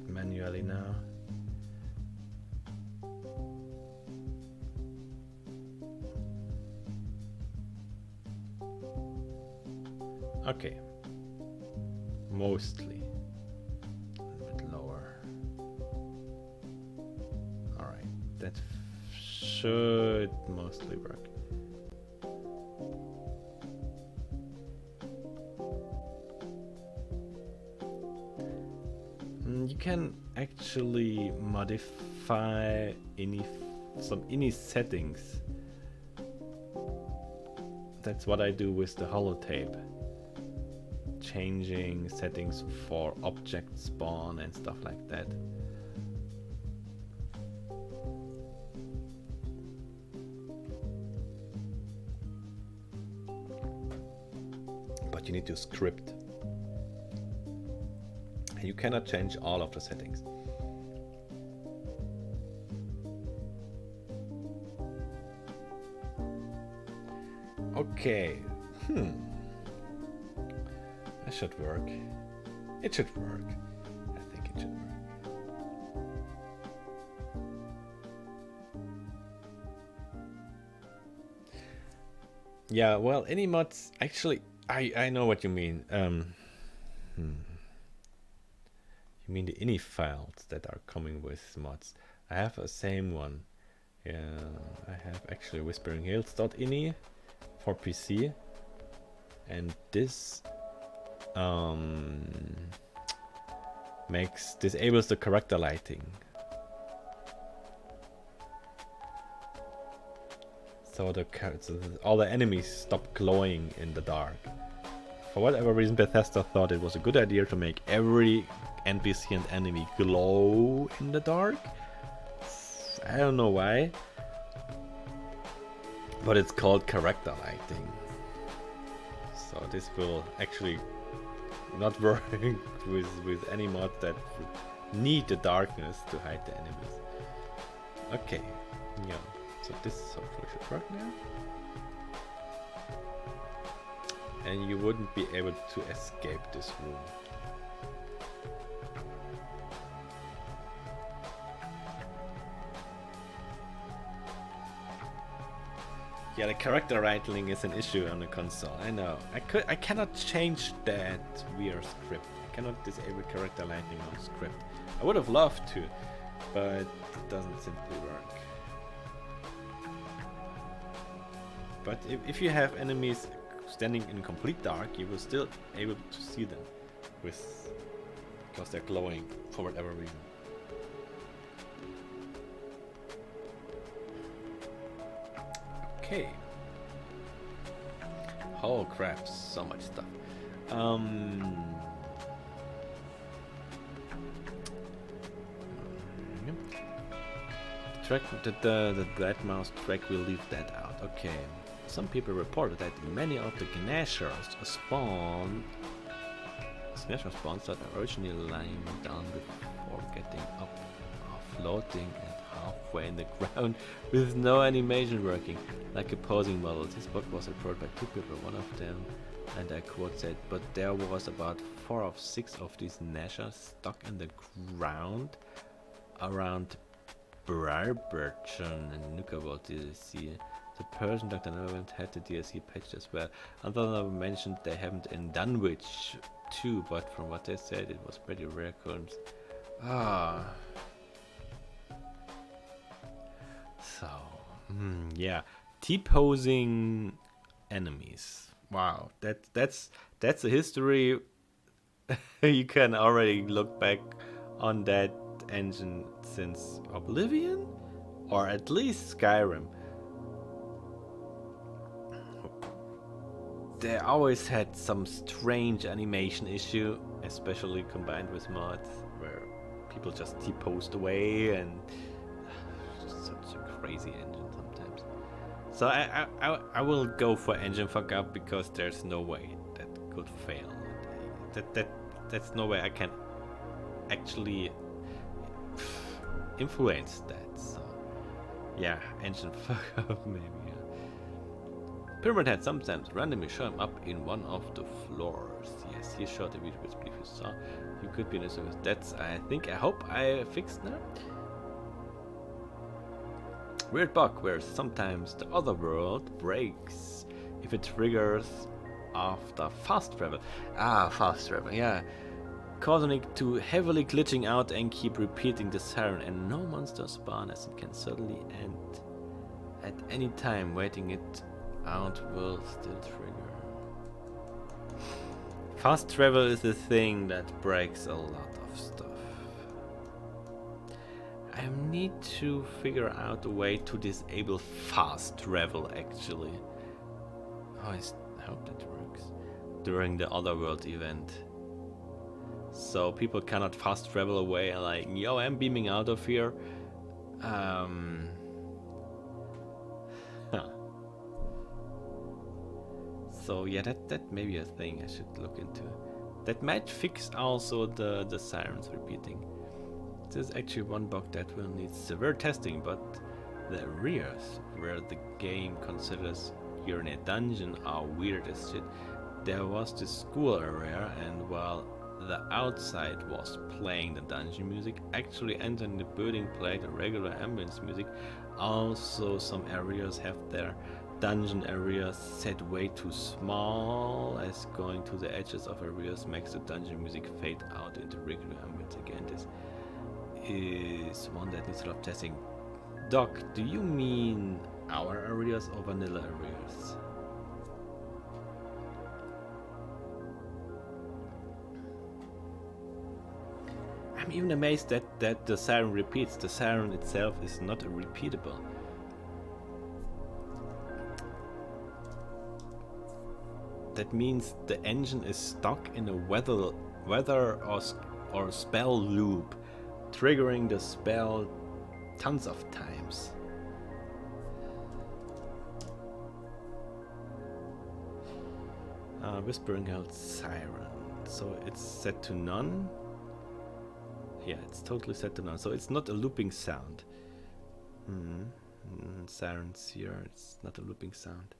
Manually now. Okay. Mostly. A little bit lower. Alright. That should mostly work. You can actually modify some settings. That's what I do with the holotape. Changing settings for object spawn and stuff like that. But you need to script. You cannot change all of the settings. Okay. That should work. It should work. I think it should work. Yeah, well, any mods... Actually, I know what you mean. You mean the ini files that are coming with mods. I have a same one. Yeah, I have actually whisperingHills.ini for PC, and this disables the character lighting. So all the enemies stop glowing in the dark For whatever reason, Bethesda thought it was a good idea to make every NPC and enemy glow in the dark. I don't know why, but it's called character lighting. So this will actually not work with any mod that need the darkness to hide the enemies. Okay, yeah. So this hopefully should work now. And you wouldn't be able to escape this room. Yeah, the character lighting is an issue on the console. I know. I cannot change that via script. I cannot disable character lighting on script. I would have loved to, but it doesn't simply work. But if you have enemies standing in complete dark, you will still able to see them because they're glowing for whatever reason. Okay. Oh crap, so much stuff. The Dead Mouse track, will leave that out. Okay. Some people reported that many of the Gnashers spawns that are originally lying down before getting up are floating and halfway in the ground with no animation working, like a posing model. This bug was reported by 2 people, one of them, and I quote, said, but there was about 4 of 6 of these Gnashers stuck in the ground around Briarburton and Otherworld DLC. The person Dr. Development had the DLC patched as well. Another mentioned they haven't in Dunwich too, but from what they said it was pretty rare occurrence. So yeah, T-posing enemies. Wow, that's a history. You can already look back on that engine since Oblivion, or at least Skyrim. They always had some strange animation issue, especially combined with mods, where people just T-posed away, and such a crazy engine sometimes. So I will go for engine fuck up, because there's no way that could fail. That's no way I can actually influence that. So yeah, engine fuck up maybe. Pyramid Head sometimes randomly show him up in one of the floors. Yes, he showed the video which you saw. You could be in a service. That's, I hope I fixed now. Weird bug where sometimes the Otherworld breaks if it triggers after fast travel. Fast travel, yeah. Causing it to heavily glitching out and keep repeating the siren, and no monster spawn, as it can suddenly end at any time. Waiting it out will still trigger. Fast travel is the thing that breaks a lot of stuff. I need to figure out a way to disable fast travel actually. I hope that works during the Otherworld event. So people cannot fast travel away and like, yo, I'm beaming out of here. So yeah, that may be a thing I should look into. That might fix also the sirens repeating. There's actually one bug that will need severe testing, but the areas where the game considers you're in a dungeon are weird as shit. There was this school area, and while the outside was playing the dungeon music, actually entering the building played the regular ambience music. Also some areas have their dungeon areas set way too small, as going to the edges of areas makes the dungeon music fade out into regular ambience again. This is one that needs a lot of testing. Doc, do you mean our areas or vanilla areas? I'm even amazed that the siren repeats. The siren itself is not repeatable. that means the engine is stuck in a weather or spell loop, triggering the spell tons of times. Whispering Held Siren. So it's set to none. Yeah, it's totally set to none. So it's not a looping sound. Sirens here, it's not a looping sound.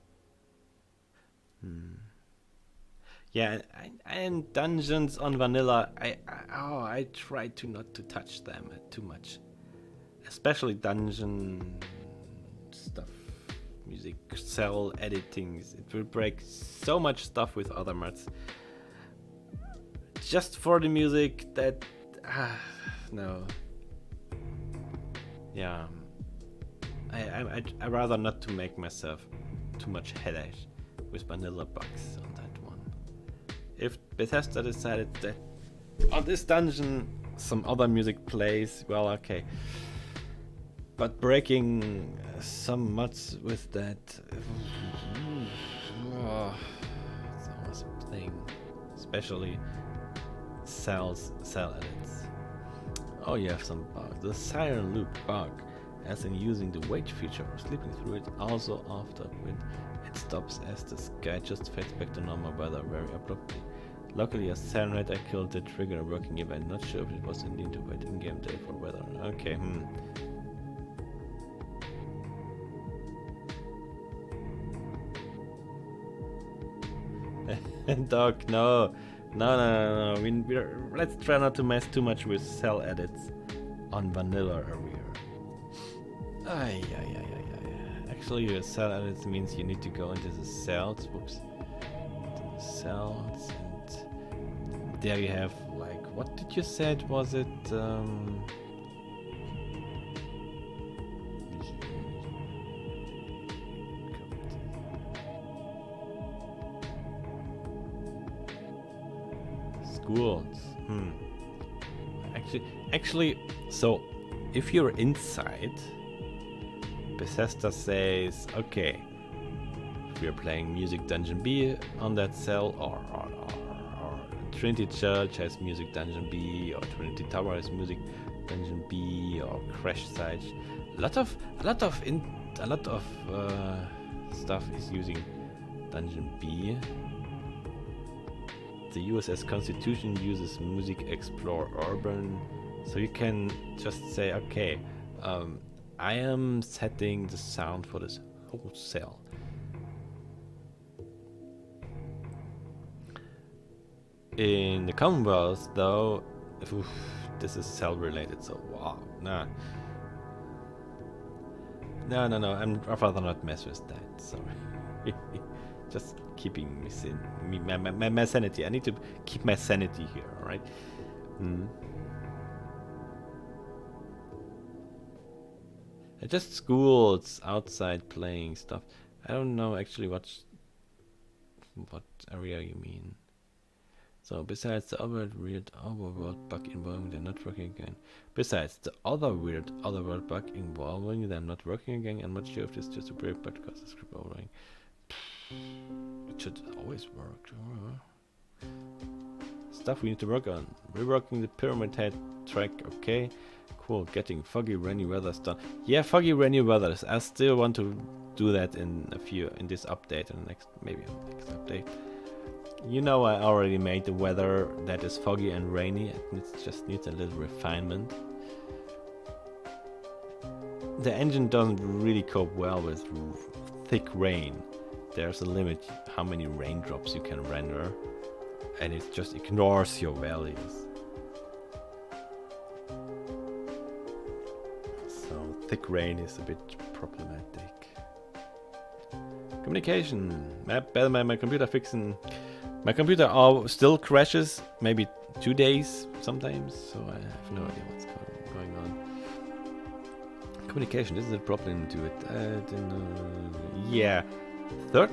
Yeah, and dungeons on vanilla, I try to not to touch them too much. Especially dungeon stuff, music, cell editings. It will break so much stuff with other mods. Just for the music, that no. Yeah, I rather not to make myself too much headache with vanilla bugs on that one. If Bethesda decided that on this dungeon some other music plays, well, okay. But breaking some mods with that, it's always a thing, especially cell edits. Oh, you have some bugs. The siren loop bug, as in using the wait feature or sleeping through it, also after it stops as the sky just fades back to normal weather very abruptly. Luckily, a siren rate I killed did trigger a working event. Not sure if it was indeed to wait in-game day for weather. Okay, Dog, no. Let's try not to mess too much with cell edits on vanilla area. Actually, cell edits means you need to go into the cells. Whoops. Into the cells, and there you have, like, what did you say? Was it? Schools. Actually, so if you're inside, Bethesda says, okay, if we're playing Music Dungeon B on that cell, or Trinity Church has Music Dungeon B, or Trinity Tower has Music Dungeon B, or Crash Site, a lot of stuff is using Dungeon B. The USS Constitution uses Music Explore Urban, so you can just say, okay, I am setting the sound for this whole cell. In the Commonwealth, though, this is cell related, so wow, nah. No, I'd rather not mess with that, sorry. Just keeping my sanity. I need to keep my sanity here, alright? Just schools outside playing stuff. I don't know actually what area you mean. So besides the other weird Otherworld bug involving them not working again. Besides the other weird Otherworld bug involving them not working again, I'm not sure if this is just a break, but because the script overlaying. It should always work. Stuff we need to work on. Reworking the Pyramid Head track. Okay, cool. Getting foggy rainy weather done. Yeah, foggy rainy weather. I still want to do that in this update and next update. You know, I already made the weather that is foggy and rainy. It just needs a little refinement. The engine doesn't really cope well with thick rain. There's a limit how many raindrops you can render, and it just ignores your values. So thick rain is a bit problematic. Communication. My computer fixing. My computer still crashes, maybe 2 days sometimes, so I have no idea what's going on. Communication, this is a problem to it. Yeah. A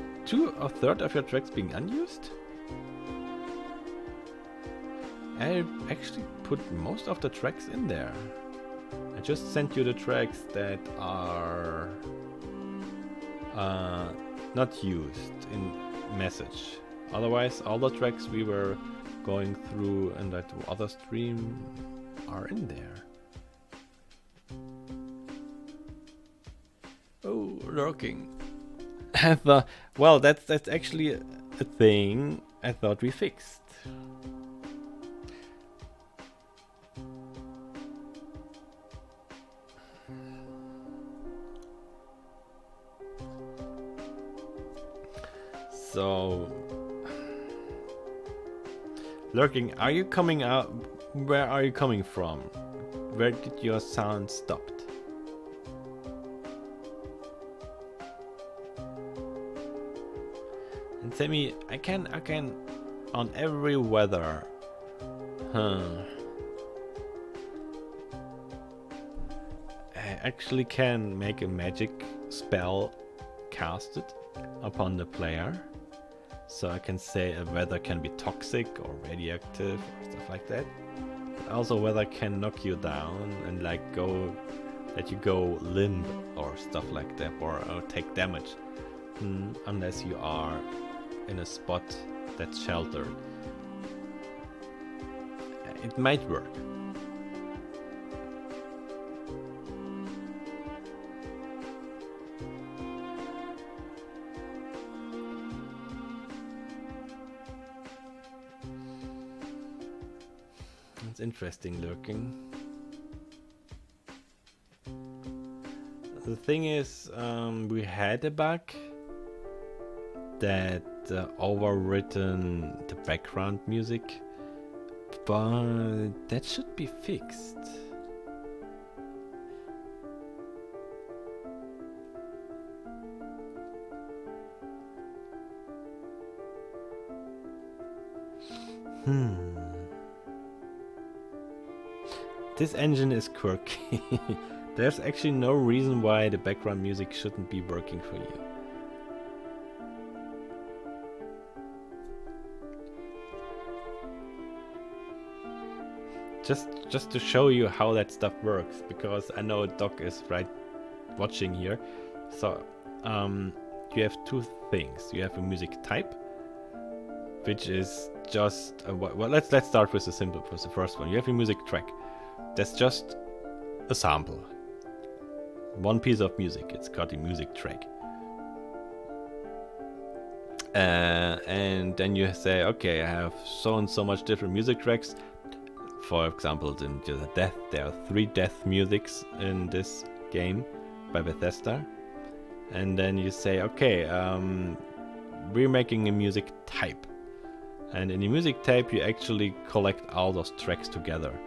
third of your tracks being unused? I actually put most of the tracks in there. I just sent you the tracks that are not used in message. Otherwise, all the tracks we were going through in that other stream are in there. Oh, lurking. I thought, well, that's actually a thing I thought we fixed. So, lurking, are you coming out? Where are you coming from? Where did your sound stop? And tell me, I can on every weather. I actually can make a magic spell casted upon the player. So I can say a weather can be toxic or radioactive or stuff like that. But also weather can knock you down and like let you go limp or stuff like that, or take damage. Unless you are in a spot that's sheltered. It might work. It's interesting lurking. The thing is, we had a bug that overwritten the background music, but that should be fixed. This engine is quirky. There's actually no reason why the background music shouldn't be working for you. Just to show you how that stuff works, because I know Doc is right watching here. So you have two things. You have a music type, which is just well, let's start with the first one. You have a music track. That's just a sample. One piece of music. It's called a music track. And then you say, okay, I have so and so much different music tracks. For example, in the Death, there are 3 Death musics in this game by Bethesda. And then you say, okay, we're making a music type. And in the music type, you actually collect all those tracks together.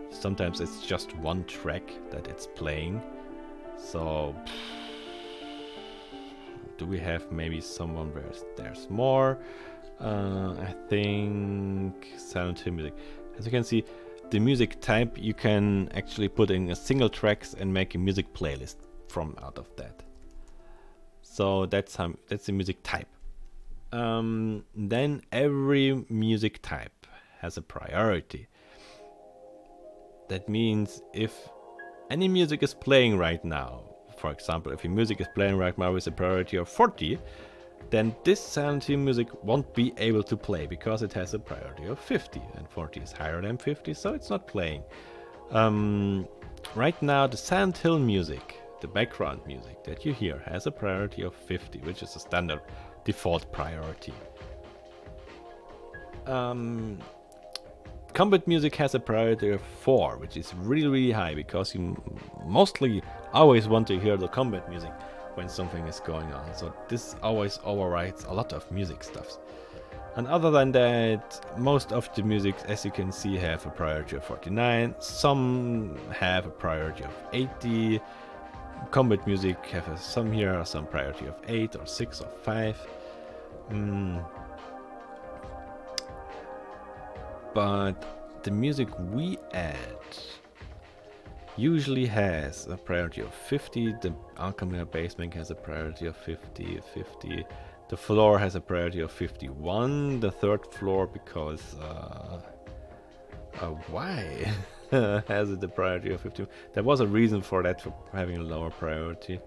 Sometimes it's just one track that it's playing. So, do we have maybe someone where there's more? I think Silent Hill music. As you can see, the music type you can actually put in a single tracks and make a music playlist from out of that. So that's the music type. Then every music type has a priority. That means if any music is playing right now, for example, if your music is playing right now with a priority of 40, then this Silent Hill music won't be able to play because it has a priority of 50, and 40 is higher than 50, so it's not playing. Right now, the Silent Hill music, the background music that you hear, has a priority of 50, which is a standard default priority. Combat music has a priority of 4, which is really, really high, because you mostly always want to hear the combat music when something is going on. So this always overrides a lot of music stuffs. And other than that, most of the music, as you can see, have a priority of 49. Some have a priority of 80. Combat music have some here, some priority of 8 or 6 or 5. But the music we add usually has a priority of 50. The Alchemy basement has a priority of 50. The floor has a priority of 51. The third floor, because why has it a priority of 50? There was a reason for that, for having a lower priority.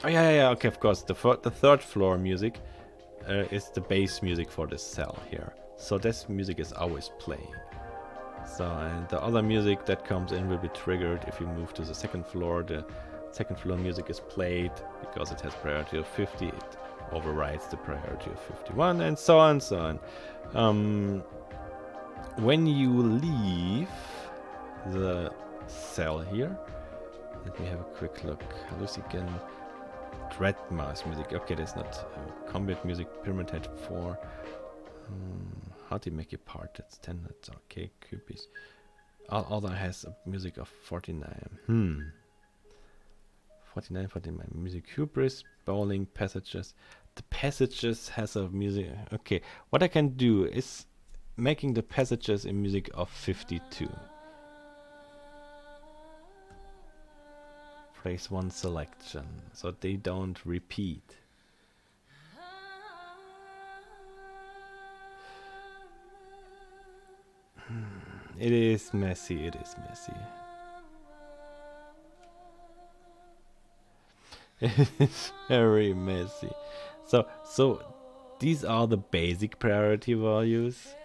Oh yeah, okay, of course. The third floor music is the base music for this cell here. So this music is always playing. So, and the other music that comes in will be triggered if you move to the second floor. The second floor music is played because it has priority of 50. It overrides the priority of 51, and so on, so on. When you leave the cell here, let me have a quick look. Hallucigen, Dread Mouse music. Okay, that's not combat music. Pyramid Head 4. How do you make it part? That's 10. That's okay. Cupies. All other has a music of 49. 49, 49. Music hubris, bowling, passages. The passages has a music. Okay, what I can do is making the passages in music of 52. Place one selection so they don't repeat. It is messy, it is messy. It is very messy. So these are the basic priority values.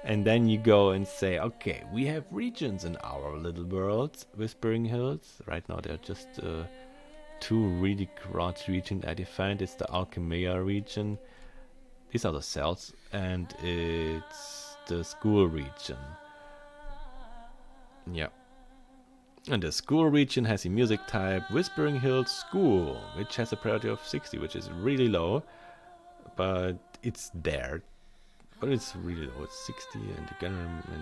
And then you go and say, okay, we have regions in our little world, Whispering Hills. Right now there are just 2 really large regions I defined. It's the Alchemia region. These are the cells, and it's the school region. Yeah. And the school region has a music type Whispering Hills School, which has a priority of 60, which is really low, but it's there. But it's really low, it's 60, and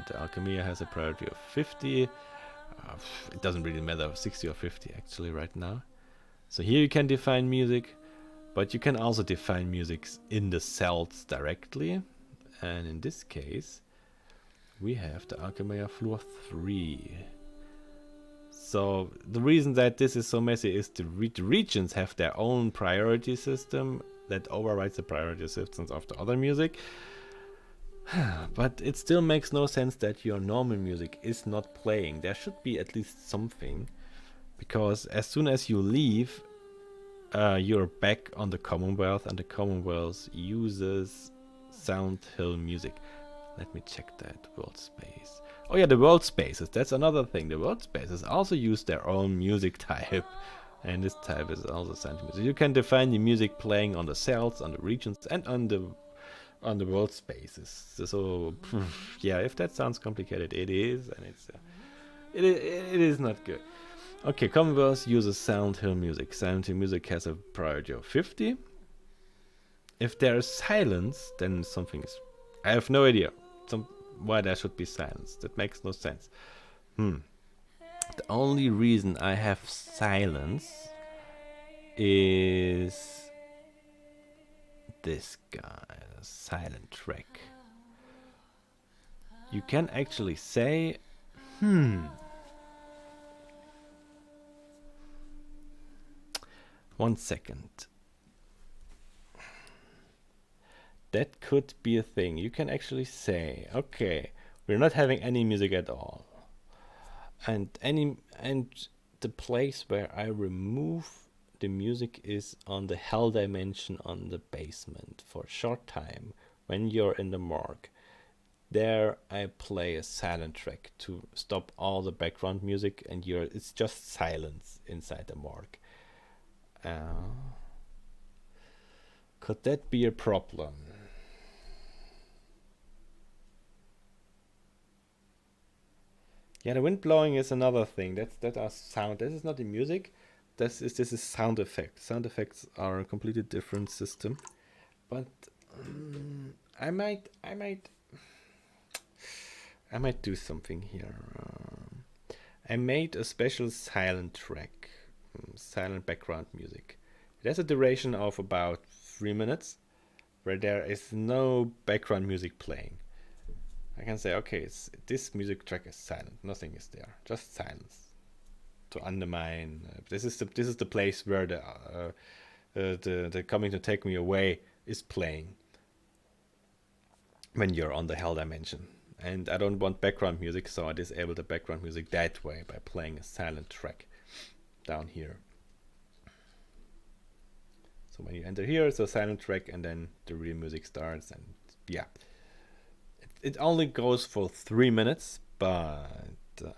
the Alchemia has a priority of 50. It doesn't really matter, 60 or 50 actually right now. So here you can define music, but you can also define music in the cells directly. And in this case, we have the Alchemia floor 3. So the reason that this is so messy is the regions have their own priority system that overrides the priority systems of the other music. But it still makes no sense that your normal music is not playing. There should be at least something, because as soon as you leave, you're back on the Commonwealth, and the Commonwealth uses Sound Hill music. Let me check that. World space. Oh yeah, the world spaces. That's another thing. The world spaces also use their own music type, and this type is also sound music. You can define the music playing on the cells, on the regions, and on the world spaces. So yeah, if that sounds complicated, it is, and it is not good. Okay, Commonwealth uses Sound Hill music. Sound Hill music has a priority of 50. If there is silence, then something is. I have no idea why there should be silence. That makes no sense. The only reason I have silence is this guy, the silent track. You can actually say, 1 second. That could be a thing. You can actually say, okay, we're not having any music at all. And the place where I remove the music is on the hell dimension on the basement for a short time when you're in the morgue. There I play a silent track to stop all the background music, and it's just silence inside the morgue. Could that be a problem? Yeah, the wind blowing is another thing. That are sound. This is not the music. This is sound effects. Sound effects are a completely different system. But I might do something here. I made a special silent track, silent background music. It has a duration of about 3 minutes, where there is no background music playing. I can say, okay, this music track is silent. Nothing is there, just silence to undermine. This is the place where the Coming to Take Me Away is playing when you're on the hell dimension. And I don't want background music, so I disable the background music that way by playing a silent track down here. So So when you enter here, it's a silent track, and then the real music starts, and yeah. It only goes for 3 minutes, but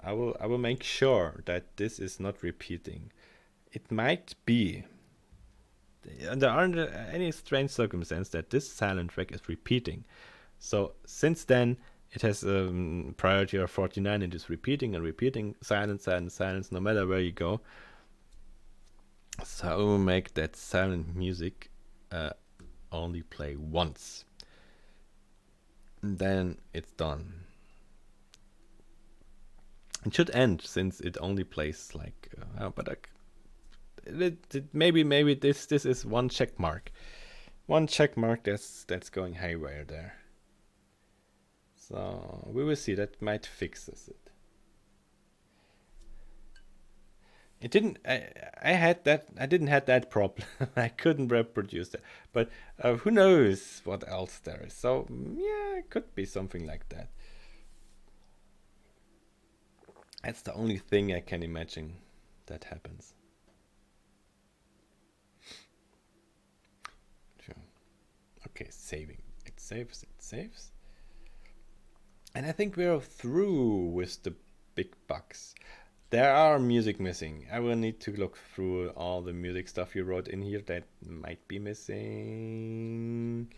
I will make sure that this is not repeating. It might be. There aren't any strange circumstance that this silent track is repeating. So since then, it has priority of 49 and is repeating and repeating, silence, silence, silence, no matter where you go. So I will make that silent music only play once. And then it's done. It should end since it only plays like, maybe this is one check mark. One check mark that's going haywire there. So we will see. That might fixes it. It didn't. I had that. I didn't have that problem. I couldn't reproduce that. But who knows what else there is? So yeah, it could be something like that. That's the only thing I can imagine that happens. Sure. Okay, saving. It saves. It saves. And I think we're through with the big bugs. There are music missing. I will need to look through all the music stuff you wrote in here that might be missing.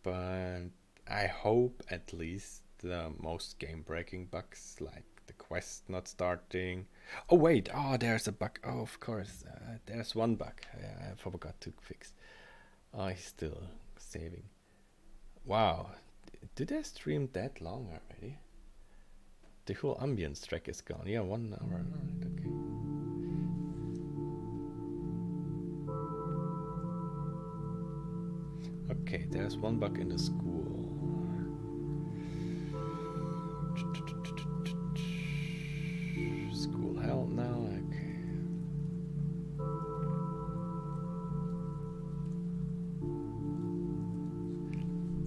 But I hope at least the most game-breaking bugs, like the quest not starting. Oh wait, there's a bug. Oh, of course, there's one bug I forgot to fix. Oh, he's still saving. Wow. Did I stream that long already? The whole ambience track is gone. Yeah, 1 hour. Okay. Okay, there's one bug in the school. School hell now. Okay.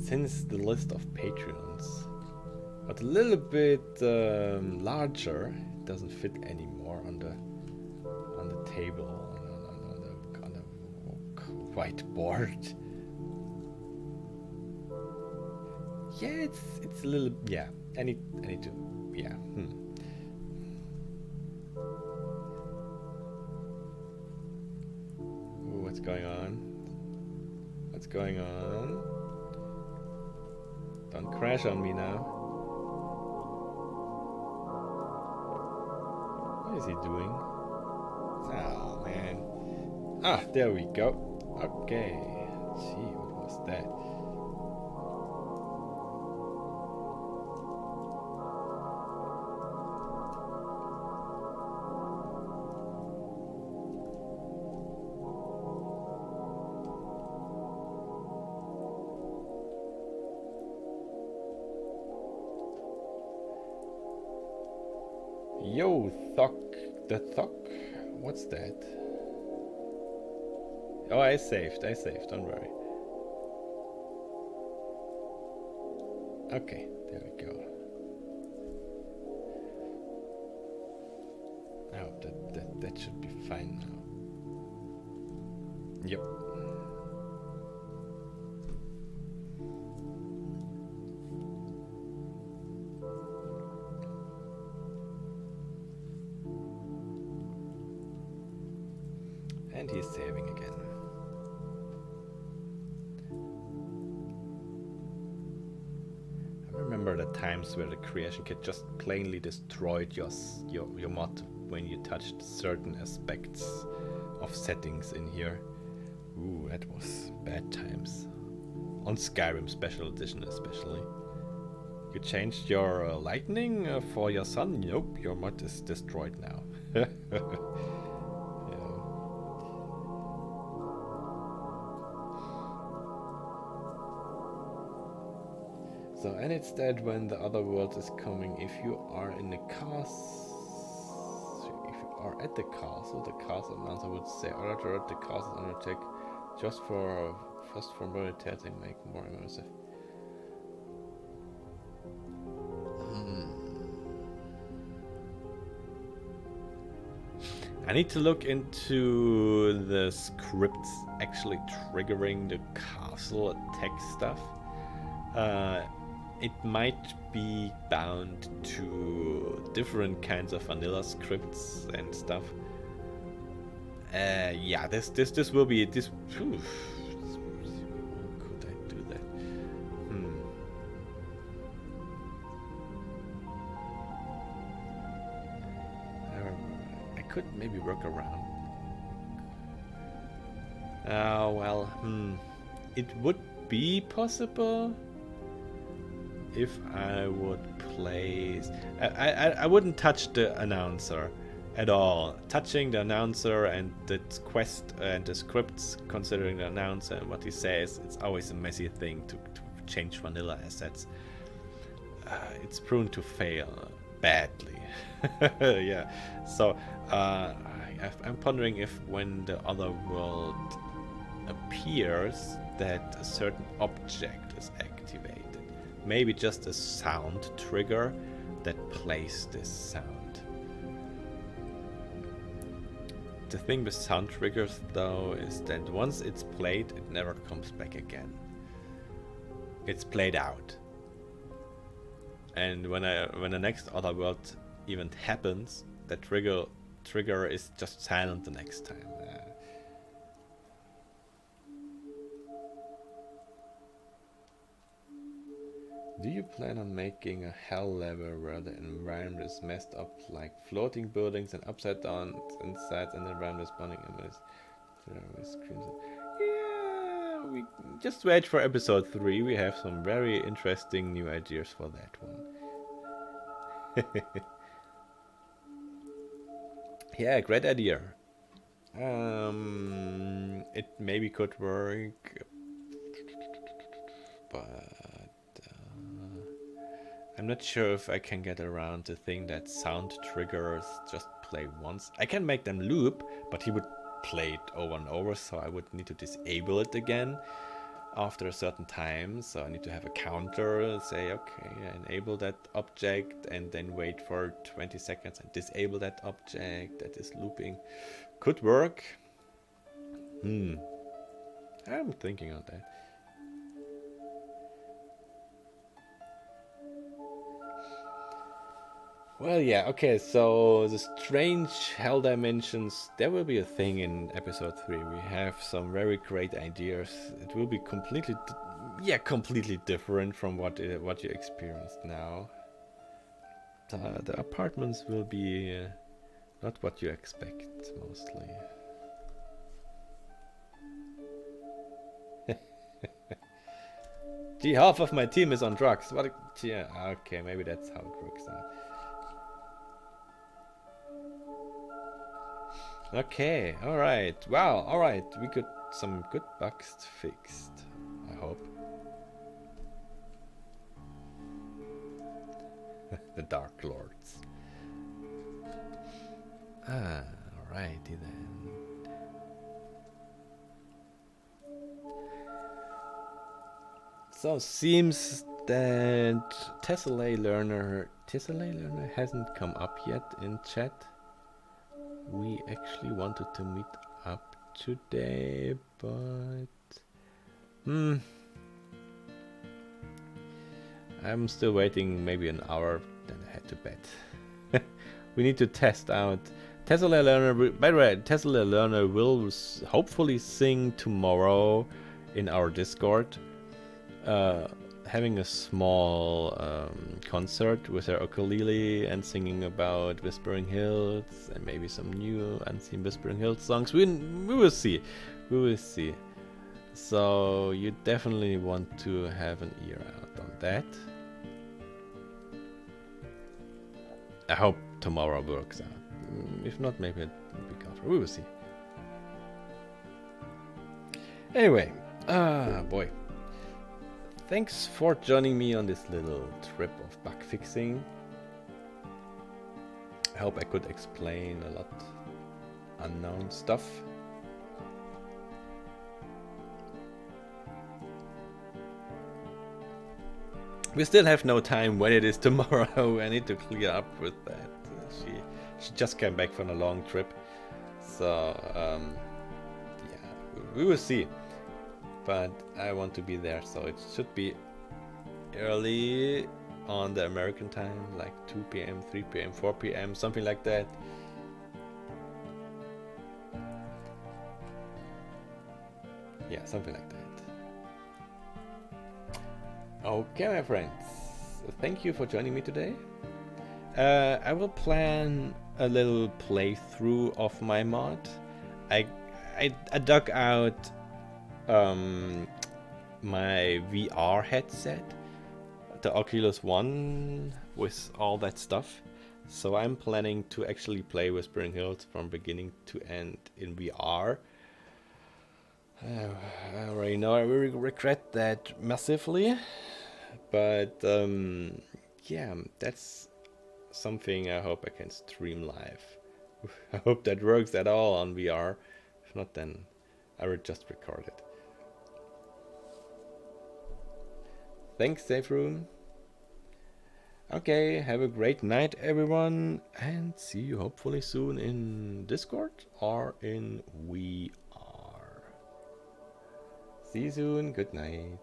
Since the list of Patreons got a little bit larger, it doesn't fit anymore on the table on the whiteboard. Yeah, it's a little, yeah. I need to, yeah. Ooh, what's going on? What's going on? Don't crash on me now. What is he doing? Oh, man. Ah, there we go. Okay. Gee, what was that? Yo, the Thok? What's that? Oh, I saved, don't worry. Okay, there we go. Oh, that should be fine now. Yep. And he's saving again. I remember the times where the creation kit just plainly destroyed your mod when you touched certain aspects of settings in here. Ooh, that was bad times. On Skyrim Special Edition especially. You changed your lightning for your sun? Nope, your mod is destroyed now. So, and it's that when the Otherworld is coming, if you are in the castle, if you are at the castle announcer would say, alert, the castle is under attack, just for military make more immersive. I need to look into the scripts actually triggering the castle attack stuff. It might be bound to different kinds of vanilla scripts and stuff. Yeah, this will be this. Could I do that? I could maybe work around. Well, it would be possible if I would place. I wouldn't touch the announcer at all. Touching the announcer and the quest and the scripts, considering the announcer and what he says, it's always a messy thing to change vanilla assets. It's prone to fail badly. Yeah, so I'm pondering if when the Otherworld appears that a certain object is activated. Maybe just a sound trigger that plays this sound. The thing with sound triggers though is that once it's played, it never comes back again. It's played out. And when the next Otherworld event happens, that trigger is just silent the next time. Do you plan on making a hell level where the environment is messed up, like floating buildings and upside down insides, and the environment is spawning images? Yeah, we just wait for episode 3. We have some very interesting new ideas for that one. Yeah, great idea. It maybe could work, but I'm not sure if I can get around the thing that sound triggers just play once. I can make them loop, but he would play it over and over, so I would need to disable it again after a certain time. So I need to have a counter, say, okay, enable that object, and then wait for 20 seconds and disable that object that is looping. Could work. I'm thinking on that. Well, yeah, okay, so the strange hell dimensions, there will be a thing in episode 3. We have some very great ideas. It will be completely different from what you experienced now. The apartments will be not what you expect, mostly. Gee, half of my team is on drugs. What? Yeah, okay, maybe that's how it works out. Okay, alright. Wow, alright. We got some good bugs fixed, I hope. The Dark Lords. Alrighty then. So seems that Tessellay Learner hasn't come up yet in chat. We actually wanted to meet up today, but I'm still waiting maybe an hour, then I head to bed. We need to test out Tessellay Learner. By the way, Tessellay Learner will hopefully sing tomorrow in our Discord. Having a small concert with her ukulele and singing about Whispering Hills and maybe some new Unseen Whispering Hills songs. We will see. We will see. So you definitely want to have an ear out on that. I hope tomorrow works out. If not, maybe a week after. We will see. Anyway, boy. Thanks for joining me on this little trip of bug fixing. I hope I could explain a lot unknown stuff. We still have no time when it is tomorrow. I need to clear up with that. She just came back from a long trip. So yeah, we will see. But I want to be there, so it should be early on the American time, like 2 p.m., 3 p.m., 4 p.m., something like that. Yeah, something like that. Okay, my friends, thank you for joining me today. I will plan a little playthrough of my mod. I dug out my VR headset, the Oculus One, with all that stuff. So I'm planning to actually play Whispering Hills from beginning to end in VR. I already know I will regret that massively, but yeah, that's something I hope I can stream live. I hope that works at all on VR. If not, then I will just record it. Thanks, Safe Room. Okay, have a great night, everyone, and see you hopefully soon in Discord or in VR. See you soon. Good night.